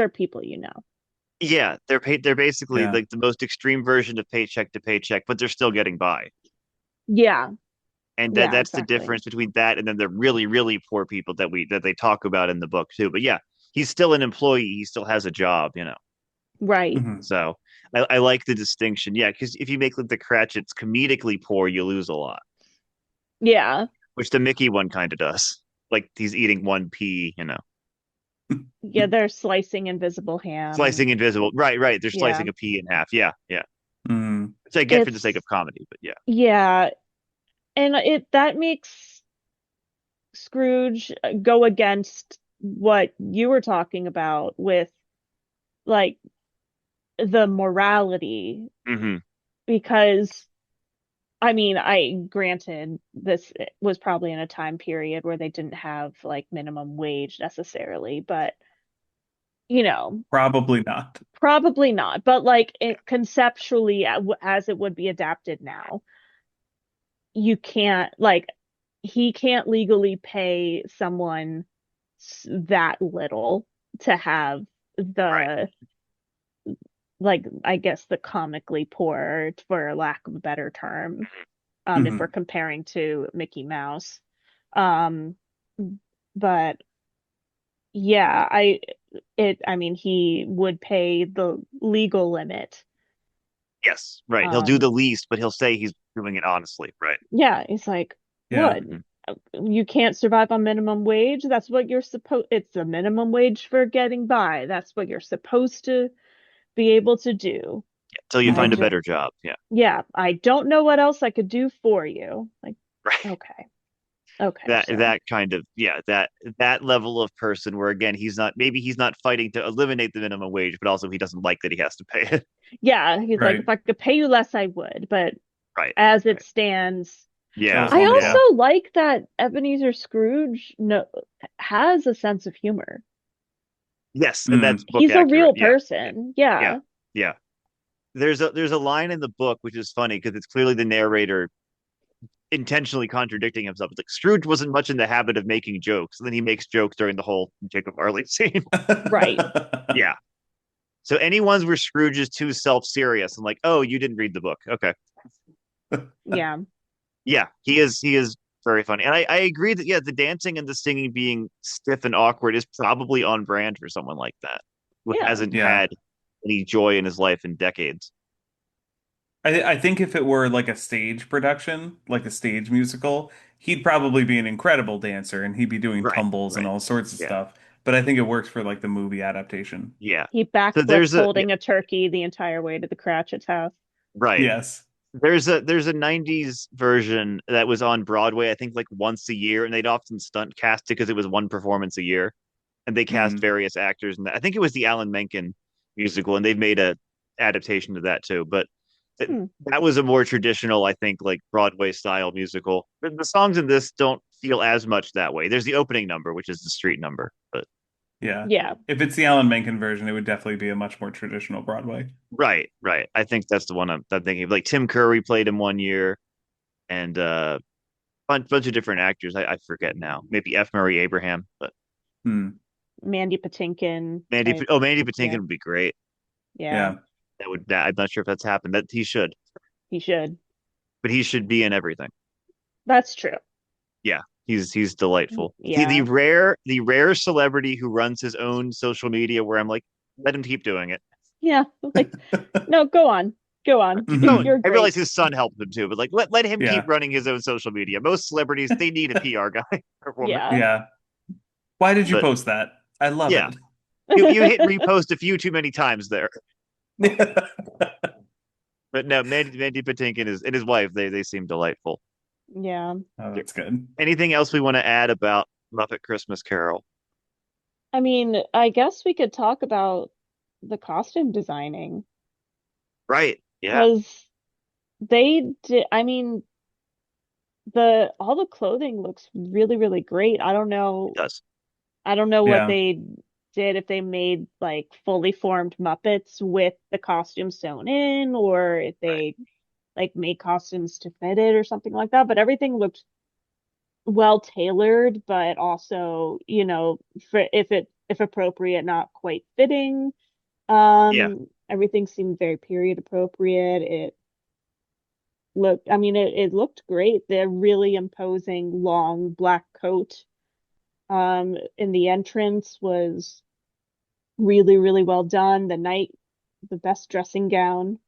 people you know. Yeah, they're basically Yeah. like the most extreme version of paycheck to paycheck, but they're still getting by. Yeah, And yeah, that's the exactly. difference between that and then the really, really poor people that they talk about in the book too. But yeah, he's still an employee, he still has a job. Right. Hmm. So I like the distinction. Yeah, because if you make like the Cratchits comedically poor, you lose a lot, Yeah. which the Mickey one kind of does. Like he's eating one pea. Yeah, they're slicing invisible ham and Slicing invisible. Right, right. They're yeah. slicing a pea in half. Yeah, yeah. Hmm. Which I get for the sake It's of comedy, but yeah. yeah, and it that makes Scrooge go against what you were talking about with like the morality Hmm. because I mean, I granted this was probably in a time period where they didn't have like minimum wage necessarily, but you know, Probably not. probably not. But like Yeah. conceptually, as it would be adapted now, you can't like he can't legally pay someone that little to have Right. the like I guess the comically poor for lack of a better term if we're Hmm. comparing to Mickey Mouse. Um, but yeah, I mean, he would pay the legal limit. Yes, right. He'll do Um, the least, but he'll say he's doing it honestly. Right. yeah, it's like, Yeah. what? Mhm. You can't survive on minimum wage? That's what you're supposed, it's a minimum wage for getting by. That's what you're supposed to be able to do. Till you I find a Hmm. just, better job. Yeah. yeah, I don't know what else I could do for you. Like, Right. okay, okay, That sir. that kind of yeah, that level of person where again he's not fighting to eliminate the minimum wage, but also he doesn't like that he has to pay it. Yeah, he's like, if Right. I could pay you less, I would. But Right. as it Right. stands, That Yeah. was I Yeah. also wonderful. like that Ebenezer Scrooge no has a sense of humor. Yes, and that's Mm. book He's a accurate. real Yeah. Yeah. person. Yeah. Yeah. Yeah. There's a line in the book which is funny because it's clearly the narrator intentionally contradicting himself. It's like Scrooge wasn't much in the habit of making jokes, and then he makes jokes during the whole Jacob Marley scene. Right. Yeah. So any ones where Scrooge is too self-serious and like, oh, you didn't read the book. Okay. Yeah. Yeah, he is very funny. And I agree that yeah, the dancing and the singing being stiff and awkward is probably on brand for someone like that who Yeah. hasn't Yeah. had any joy in his life in decades. I think if it were like a stage production, like a stage musical, he'd probably be an incredible dancer and he'd be doing Right, tumbles and right. all sorts of Yeah, stuff. But I think it works for like the movie adaptation. yeah. He So backflips there's a yeah, holding a turkey the entire way to the Cratchit's house. right. Yes. There's a 90s version that was on Broadway, I think like once a year, and they'd often stunt cast it because it was one performance a year. And they cast Hmm. various actors and I think it was the Alan Menken musical, and they've made adaptation to that too, but Hmm. that was a more traditional, I think, like Broadway style musical. But the songs in this don't feel as much that way. There's the opening number, which is the street number, but Yeah. Yeah. If it's the Alan Menken version, it would definitely be a much more traditional Broadway. right, right. I think that's the one I'm thinking of. Like Tim Curry played him one year, and bunch of different actors. I forget now. Maybe F. Murray Abraham, but Hmm. Mandy Patinkin type. Mandy Yeah. Patinkin would be great. Yeah. Yeah. I'm not sure if that's happened. That he should, He should. but he should be in everything. That's true. Yeah, he's delightful. The Yeah. rare celebrity who runs his own social media where I'm like, let him keep doing it. Yeah. Like, no, go on. Go on. Keep going. You're I great. realize his son helped him too, but like let him keep Yeah. running his own social media. Most celebrities they need a PR guy or woman. Yeah. Yeah. Why did you But post that? I love yeah, you hit repost a few too many times there. it. But no, Mandy Patinkin is and his wife they seem delightful. Yeah. Oh, that's good. Anything else we want to add about Muppet Christmas Carol? I mean, I guess we could talk about the costume designing Right. Yeah. because they did, I mean, the all the clothing looks really, really great. It does. I don't know what Yeah. they did if they made like fully formed Muppets with the costume sewn in or if Right. they like made costumes to fit it or something like that, but everything looked well tailored, but also, for if appropriate, not quite fitting. Yeah. Everything seemed very period appropriate. It looked great. The really imposing long black coat in the entrance was really, really well done. The best dressing gown.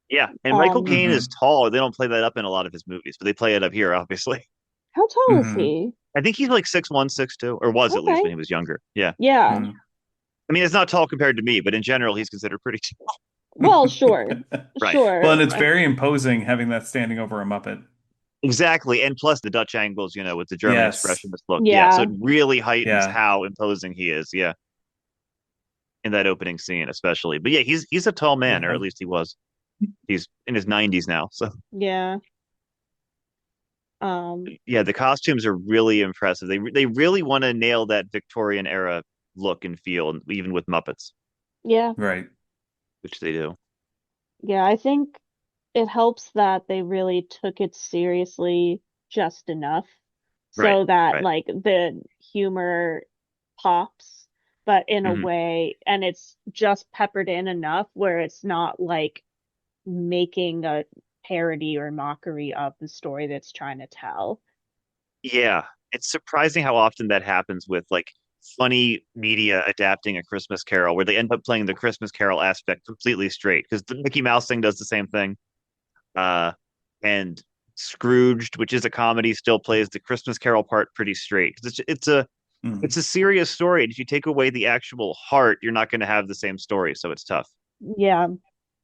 Yeah. And Michael Um, Caine is Hmm. tall. They don't play that up in a lot of his movies, but they play it up here, obviously. how tall is Hmm. he? I think he's like 6'1", 6'2", or was at least Okay. when he was younger. Yeah. Yeah. Hmm. I mean, it's not tall compared to me, but in general, he's considered pretty tall. Well, sure. Right. Well, and Sure. it's very imposing having that standing over a Muppet. Exactly. And plus the Dutch angles, with the German Yes. expressionist look. Yeah. So Yeah. it really heightens Yeah. how imposing he is. Yeah. In that opening scene, especially. But yeah, he's a tall man, or Yeah. at least he was. He's in his 90s now. So Yeah. Um, yeah, the costumes are really impressive. They really want to nail that Victorian era look and feel, even with Muppets, yeah. Right. which they do. Yeah, I think it helps that they really took it seriously just enough Right. so that Right. like the humor pops, but in a Hmm. way, and it's just peppered in enough where it's not like making a parody or mockery of the story that's trying to tell. Yeah, it's surprising how often that happens with like funny media adapting A Christmas Carol, where they end up playing the Christmas Carol aspect completely straight. Because the Mickey Mouse thing does the same thing. Uh, and Scrooged, which is a comedy, still plays the Christmas Carol part pretty straight. 'Cause it's Mm. a serious story, and if you take away the actual heart, you're not going to have the same story. So it's tough. Yeah.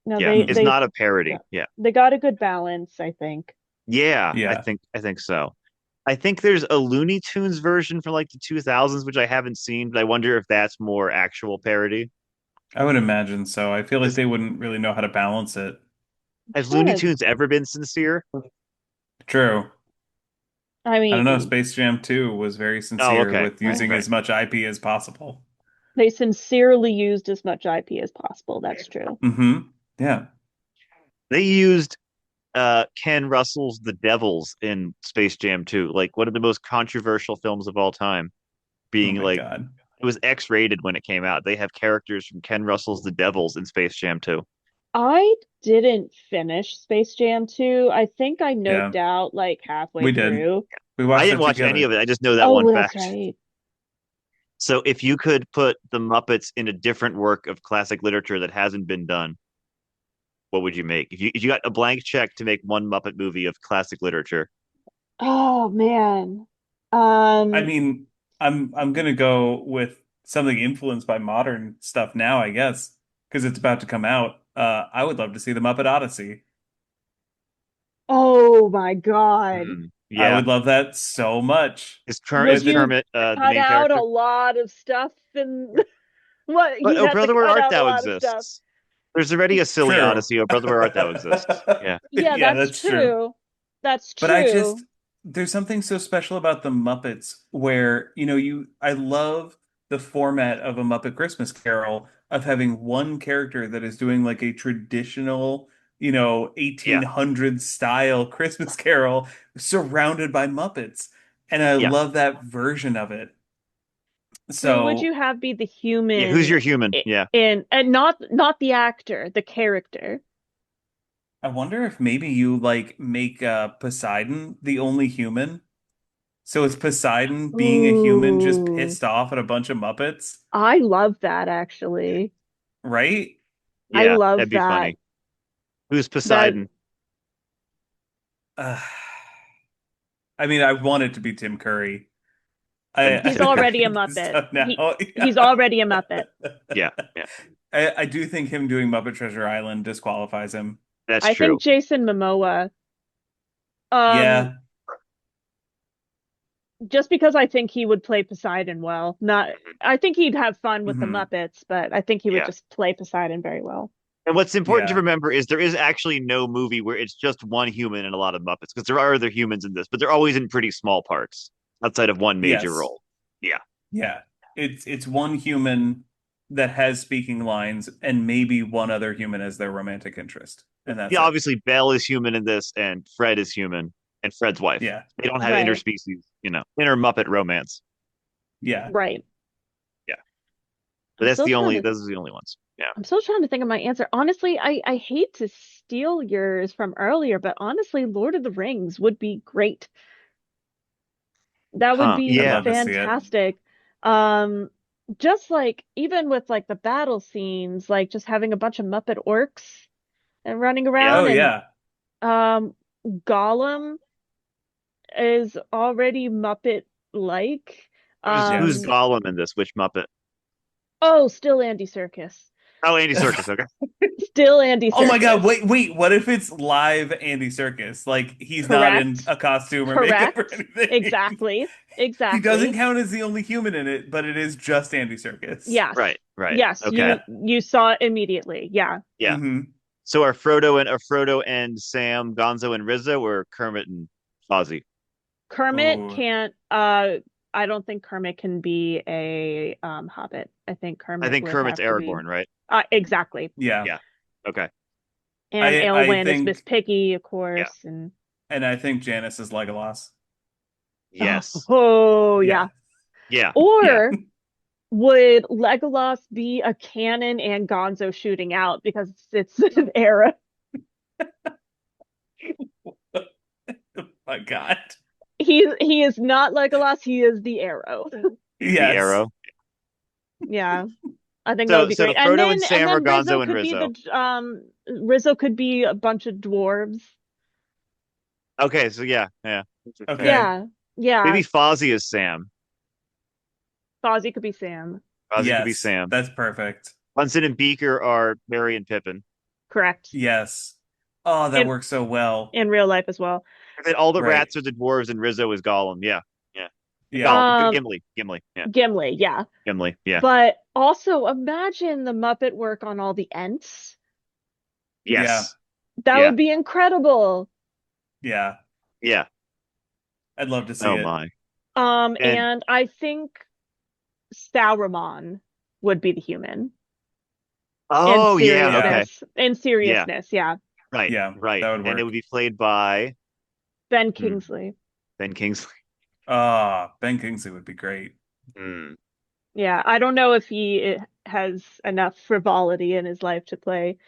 No, Yeah, they it's Hmm. they not a parody. got, Yeah, they got a good balance, I think. yeah, Yeah. I think so. I think there's a Looney Tunes version from like the 2000s, which I haven't seen, but I wonder if that's more actual parody. I would imagine so. I feel like Has, they wouldn't really know how to balance it. I'm has trying Looney to, Tunes ever been sincere? True. I I don't know. mean, Space Jam 2 was very Oh, sincere okay. with uh, using Okay. as much IP as possible. they sincerely used as much IP as possible. That's true. Hmm. Yeah. They used Ken Russell's The Devils in Space Jam 2, like one of the most controversial films of all time, Oh being my like God. it was X-rated when it came out. They have characters from Ken Russell's The Devils in Space Jam 2. I didn't finish Space Jam 2. I think I Yeah. noped out like halfway We did. through. We I watched didn't it watch any together. of it. I just know that one Oh, that's fact. right. So if you could put the Muppets in a different work of classic literature that hasn't been done, what would you make? If you got a blank check to make one Muppet movie of classic literature, Oh man. I Um, mean, I'm gonna go with something influenced by modern stuff now, I guess, because it's about to come out. I would love to see the Muppet Odyssey. oh my God. I yeah, would love that so much. Would Is If it, you Kermit the cut main out a character? lot of stuff and what But you'd Oh have to Brother, Where cut Art out a Thou lot of stuff. exists. There's already a silly True. Odyssey. Oh, Brother, Where Art Thou exists. Yeah. Yeah, Yeah, that's that's true. true. That's But true. there's something so special about the Muppets where, I love the format of a Muppet Christmas Carol of having one character that is doing like a traditional, Yeah. 1800s style Christmas Carol surrounded by Muppets. And I Yeah. love that version of it. Who would So you have be the Yeah. Who's human your human? Yeah. in, and not the actor, the character? I wonder if maybe you like make Poseidon the only human. So is Poseidon being a human just Ooh, pissed off at a bunch of Muppets, I love that actually. right? I Yeah. love That'd be that. funny. Who's That Poseidon? Uh, I mean, I want it to be Tim Curry. Then I he's Tim Curry. already a think this Muppet. stuff now. He's Yeah. already a Muppet. Yeah. Yeah. I do think him doing Muppet Treasure Island disqualifies him. That's I true. think Jason Momoa, um, Yeah. just because I think he would play Poseidon well. Not, I think he'd have fun with the Hmm. Muppets, but I think he would Yeah. just play Poseidon very well. And what's important to Yeah. remember is there is actually no movie where it's just one human and a lot of Muppets, because there are other humans in this, but they're always in pretty small parts outside of one major Yes. role. Yeah. Yeah. It's one human that has speaking lines and maybe one other human as their romantic interest. And that's Yeah, it. obviously Belle is human in this, and Fred is human, and Fred's wife. Yeah. They don't have Right, interspecies, inter Muppet romance. Yeah. right. Yeah. But I'm that's still the trying only to those are the only ones. Yeah. I'm still trying to think of my answer. Honestly, I hate to steal yours from earlier, but honestly, Lord of the Rings would be great. That would Huh. I'd be Yeah. love to see it. fantastic. Um, just like even with like the battle scenes, like just having a bunch of Muppet orcs and running Yeah. Oh around, and yeah. um Gollum is already Muppet like. Who's Yes. Um, Gollum in this? Which Muppet? oh, still Andy Serkis. Oh, Andy Serkis. Okay. Still Andy Oh my God, Serkis. wait, what if it's live Andy Serkis? Like he's not in Correct. a costume or makeup or Correct. anything. Exactly. He doesn't Exactly. count as the only human in it, but it is just Andy Serkis. Yes. Right. Right. Yes, Okay. you saw it immediately. Yeah. Yeah. Hmm. So are Frodo and Sam, Gonzo and Rizzo, or Kermit and Fozzie? Kermit Oh, can't I don't think Kermit can be a Hobbit. I think I Kermit think would Kermit's have to be Aragorn, right? exactly. yeah. Yeah. Okay. And I Eowyn is Miss think Piggy, of Yeah. course, and and I think Janice is Legolas. Yes. oh Yeah. yeah. Yeah. Yeah. Or would Legolas be a cannon and Gonzo shooting out because it's an era? My God. He is not Legolas, he is the arrow. The Yes. Arrow. Yeah. I think that would So be so great. Frodo and And Sam are then Rizzo Gonzo and could be Rizzo. Rizzo could be a bunch of dwarves. Okay, so yeah, yeah. Interesting. Okay. Yeah. Yeah. Maybe Fozzie is Sam. Fozzie could be Sam. Fozzie could be Yes. Sam. That's perfect. Bunsen and Beaker are Merry and Pippin. Correct. Yes. Oh, that In works so well. in real life as well. And then all the Right. rats are the dwarves and Rizzo is Gollum. Yeah. Yeah. Yeah. Gollum. Um Gimli. Gimli. Yeah. Gimli, yeah. Gimli. Yeah. But also imagine the Muppet work on all the Ents. Yeah. Yes. That Yeah. would be incredible. Yeah. Yeah. I'd love to see Oh it. my. And And I think Sauron would be the human in oh yeah, Yeah. okay. seriousness. In Yeah. seriousness, yeah. Right. Yeah. Right. That would And it would work. be played by Ben hmm, Kingsley. Ben Kingsley. Ah, Ben Kingsley would be great. Hmm. Yeah, I don't know if he has enough frivolity in his life to play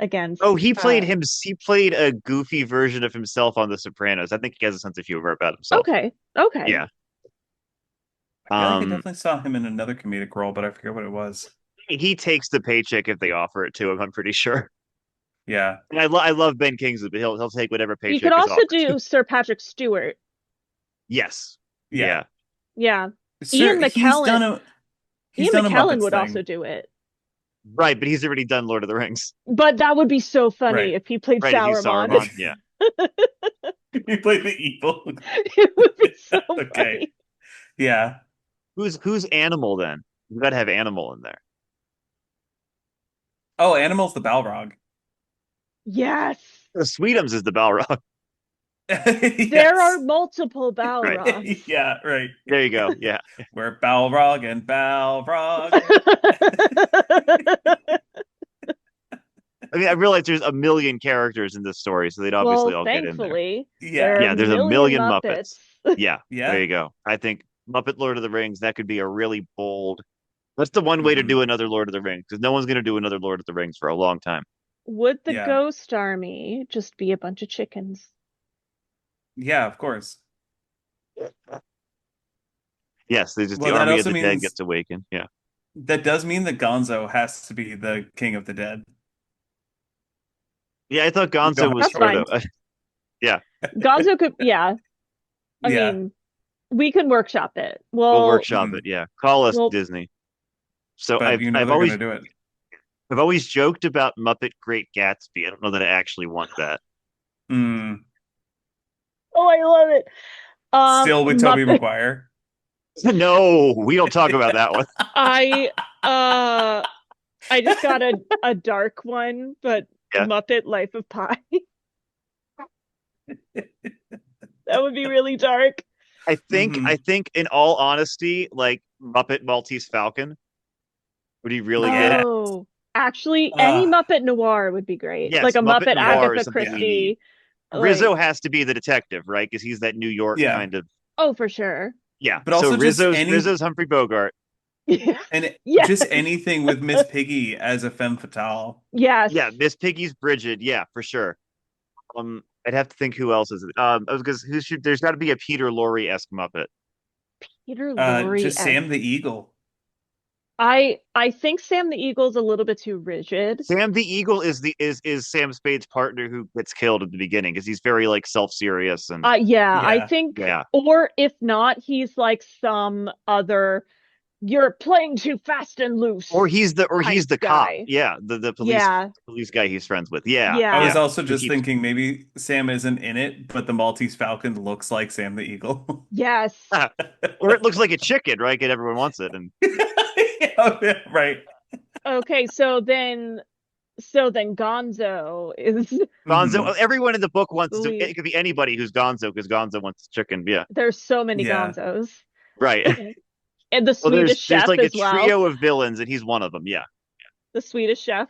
Oh, against he played a goofy version of himself on The Sopranos. I think he has a sense of humor about himself. okay, okay. Yeah. I feel like I Um definitely saw him in another comedic role, but I forget what it was. he takes the paycheck if they offer it to him, I'm pretty sure. Yeah. And I love Ben Kingsley, but he'll take whatever You could paycheck is also offered. do Sir Patrick Stewart. Yes. Yeah. Yeah. Yeah. Sir, Ian McKellen. he's Ian done a McKellen Muppets would also thing. do it. Right, but he's already done Lord of the Rings. But that would be so funny Right. if he played Right, if he's Sauron. Saruman. Yeah. He played the evil. It would be so Okay. funny. Yeah. Who's Animal then? You gotta have Animal in there. Oh, Animal's the Balrog. Yes. The Sweetums is the Balrog. There are Yes. multiple Right. Balrogs. Yeah, right. There you go. Yeah. We're Balrog and Balrog. I mean, I realize there's a million characters in this story, so they'd obviously Well, all get in there. thankfully, there Yeah. are a Yeah, there's a million million Muppets. Muppets. Yeah, there Yeah. you go. I think Muppet Lord of the Rings, that could be a really bold. That's the one way to Hmm. do another Lord of the Rings, because no one's going to do another Lord of the Rings for a long time. Would the Yeah. Ghost Army just be a bunch of chickens? Yeah, of course. Yes, they just the Well, that army of also the dead means gets awakened. Yeah. that does mean that Gonzo has to be the king of the dead. Yeah, I thought We don't Gonzo have a was That's choice. fine. Frodo. Yeah, Gonzo could, yeah. I Yeah. mean, we can workshop it. we'll Well, workshop Hmm. it. Yeah. Call us well, Disney. So But you know they're gonna do it. I've always joked about Muppet Great Gatsby. I don't know that I actually want that. Mm. oh, I love it. Still with Tobey Muppet. Maguire. No, we don't talk about that one. I uh I just got a dark one, but Yeah. Muppet Life of Pi. That would be really dark. Hmm. I think in all honesty, like Muppet Maltese Falcon would be really Yeah. good. Oh, actually, any Uh, Muppet Noir would be great. Like Yes, a Muppet Muppet yeah. Noir is Agatha something Yeah. we need. Christie. Like, Rizzo has to be the detective, right? Because he's that New York Yeah. kind of. oh, for sure. Yeah. But So also just Rizzo's Humphrey Bogart. Yeah. and Yes. just anything with Miss Piggy as a femme fatale. Yes. Yeah, Miss Piggy's Bridget. Yeah, for sure. I'd have to think who else is it. Because who should there's got to be a Peter Lorre-esque Muppet. Peter Lorre Just as Sam the Eagle. I think Sam the Eagle's a little bit too rigid. Sam the Eagle is the is Sam Spade's partner who gets killed at the beginning because he's very like self-serious and Yeah, I Yeah. think, yeah. or if not, he's like some other, you're playing too fast and loose Or type he's the cop. guy. Yeah, the Yeah, police guy he's friends with. Yeah, I yeah. was yeah. also Who just keeps thinking maybe Sam isn't in it, but the Maltese Falcon looks like Sam the Eagle. Yes. or it looks like a chicken, right? And everyone wants it. And Oh, yeah, right. Okay, so then Gonzo is Hmm. Gonzo, everyone in the book the wants to. lead. It could be anybody who's Gonzo because Gonzo wants chicken. Yeah, There's so many Yeah. Gonzos. right. And the Well, Swedish there's chef like a as well. trio of villains, and he's one of them. Yeah, The Swedish chef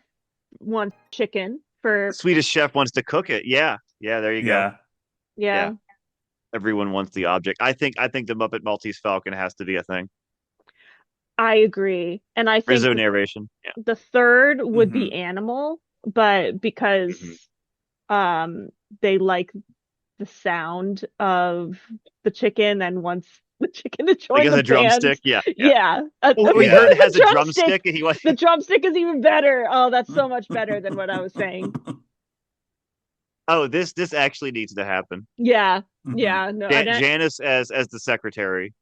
wants chicken the for, Swedish chef wants to cook it. Yeah, yeah. There you go. Yeah. Yeah, yeah, everyone wants the object. I think the Muppet Maltese Falcon has to be a thing. I agree. And I think Rizzo narration. Yeah. the third would be Hmm. Animal, but because Mhm. um they like the sound of the chicken and wants the chicken to Like join as the a band. drumstick. Yeah, yeah. Yeah. Oh, we Yeah. heard it The has a drumstick. drumstick, and he was. The drumstick is even better. Oh, that's so much better than what I was saying. Oh, this actually needs to happen. Yeah. Hmm. Yeah. No, and Janice as the secretary.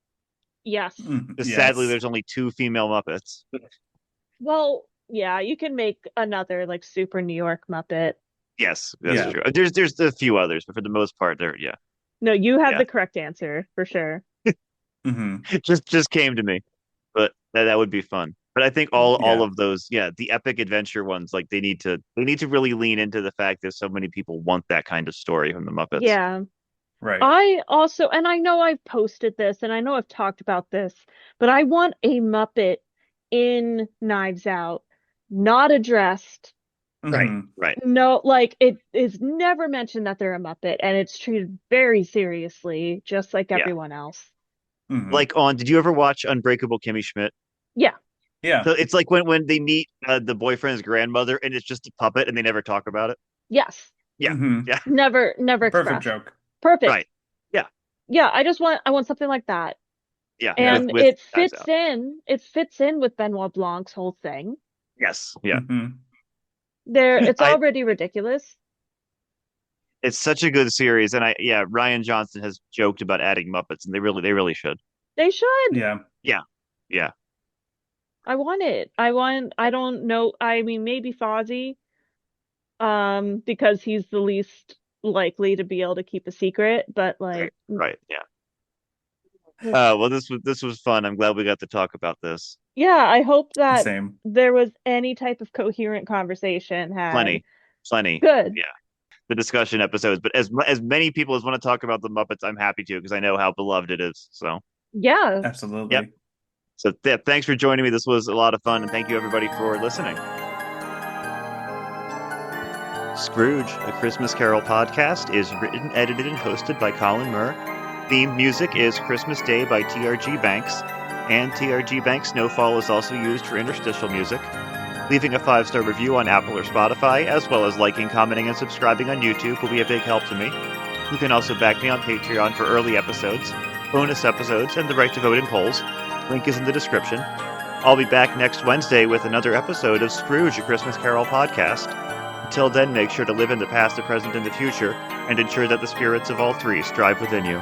yes. Because sadly, Yes. there's only two female Muppets. Well, yeah, you can make another like super New York Muppet. Yes, that's Yeah. true. There's a few others, but for the most part, they're yeah, No, you have yeah. the correct answer for sure. Hmm. Just came to me, but that would be fun. But I think all Yeah. of those, yeah, the epic adventure ones, like they need to really lean into the fact that so many people want that kind of story from the Muppets. Yeah. Right. I also, and I know I've posted this and I know I've talked about this, but I want a Muppet in Knives Out, not addressed. Right, Hmm. right. No, like it is never mentioned that they're a Muppet and it's treated very seriously, just like Yeah. everyone else. Hmm. Like on, did you ever watch Unbreakable Kimmy Schmidt? Yeah. Yeah. So it's like when they meet the boyfriend's grandmother, and it's just a puppet, and they never talk about it. Yes. Yeah, Hmm. yeah, Never Perfect expressed. joke. Perfect. right. Yeah, Yeah, I want something like that. yeah. Yeah. And With Knives Out. it fits in with Benoit Blanc's whole thing. Yes, yeah. Hmm. It's I already ridiculous. It's such a good series, and I yeah, Ryan Johnson has joked about adding Muppets, and they really should. They should. Yeah. Yeah, yeah. I want it. I don't know. I mean, maybe Fozzie, because he's the least likely to be able to keep a secret, but Right, like right. Yeah. Well, this was fun. I'm glad we got to talk about this. Yeah, I hope that Same. there was any type of coherent conversation had. Plenty, plenty. Good. Yeah, the discussion episodes. But as many people as want to talk about the Muppets, I'm happy to because I know how beloved it is. So, Yeah. yep. Absolutely. So yeah, thanks for joining me. This was a lot of fun, and thank you everybody for listening. Scrooge, a Christmas Carol podcast, is written, edited, and hosted by Colin Murr. Theme music is Christmas Day by TRG Banks, and TRG Banks Snowfall is also used for interstitial music. Leaving a 5-star review on Apple or Spotify, as well as liking, commenting, and subscribing on YouTube will be a big help to me. You can also back me on Patreon for early episodes, bonus episodes, and the right to vote in polls. Link is in the description. I'll be back next Wednesday with another episode of Scrooge, a Christmas Carol podcast. Until then, make sure to live in the past, the present, and the future, and ensure that the spirits of all three strive within you.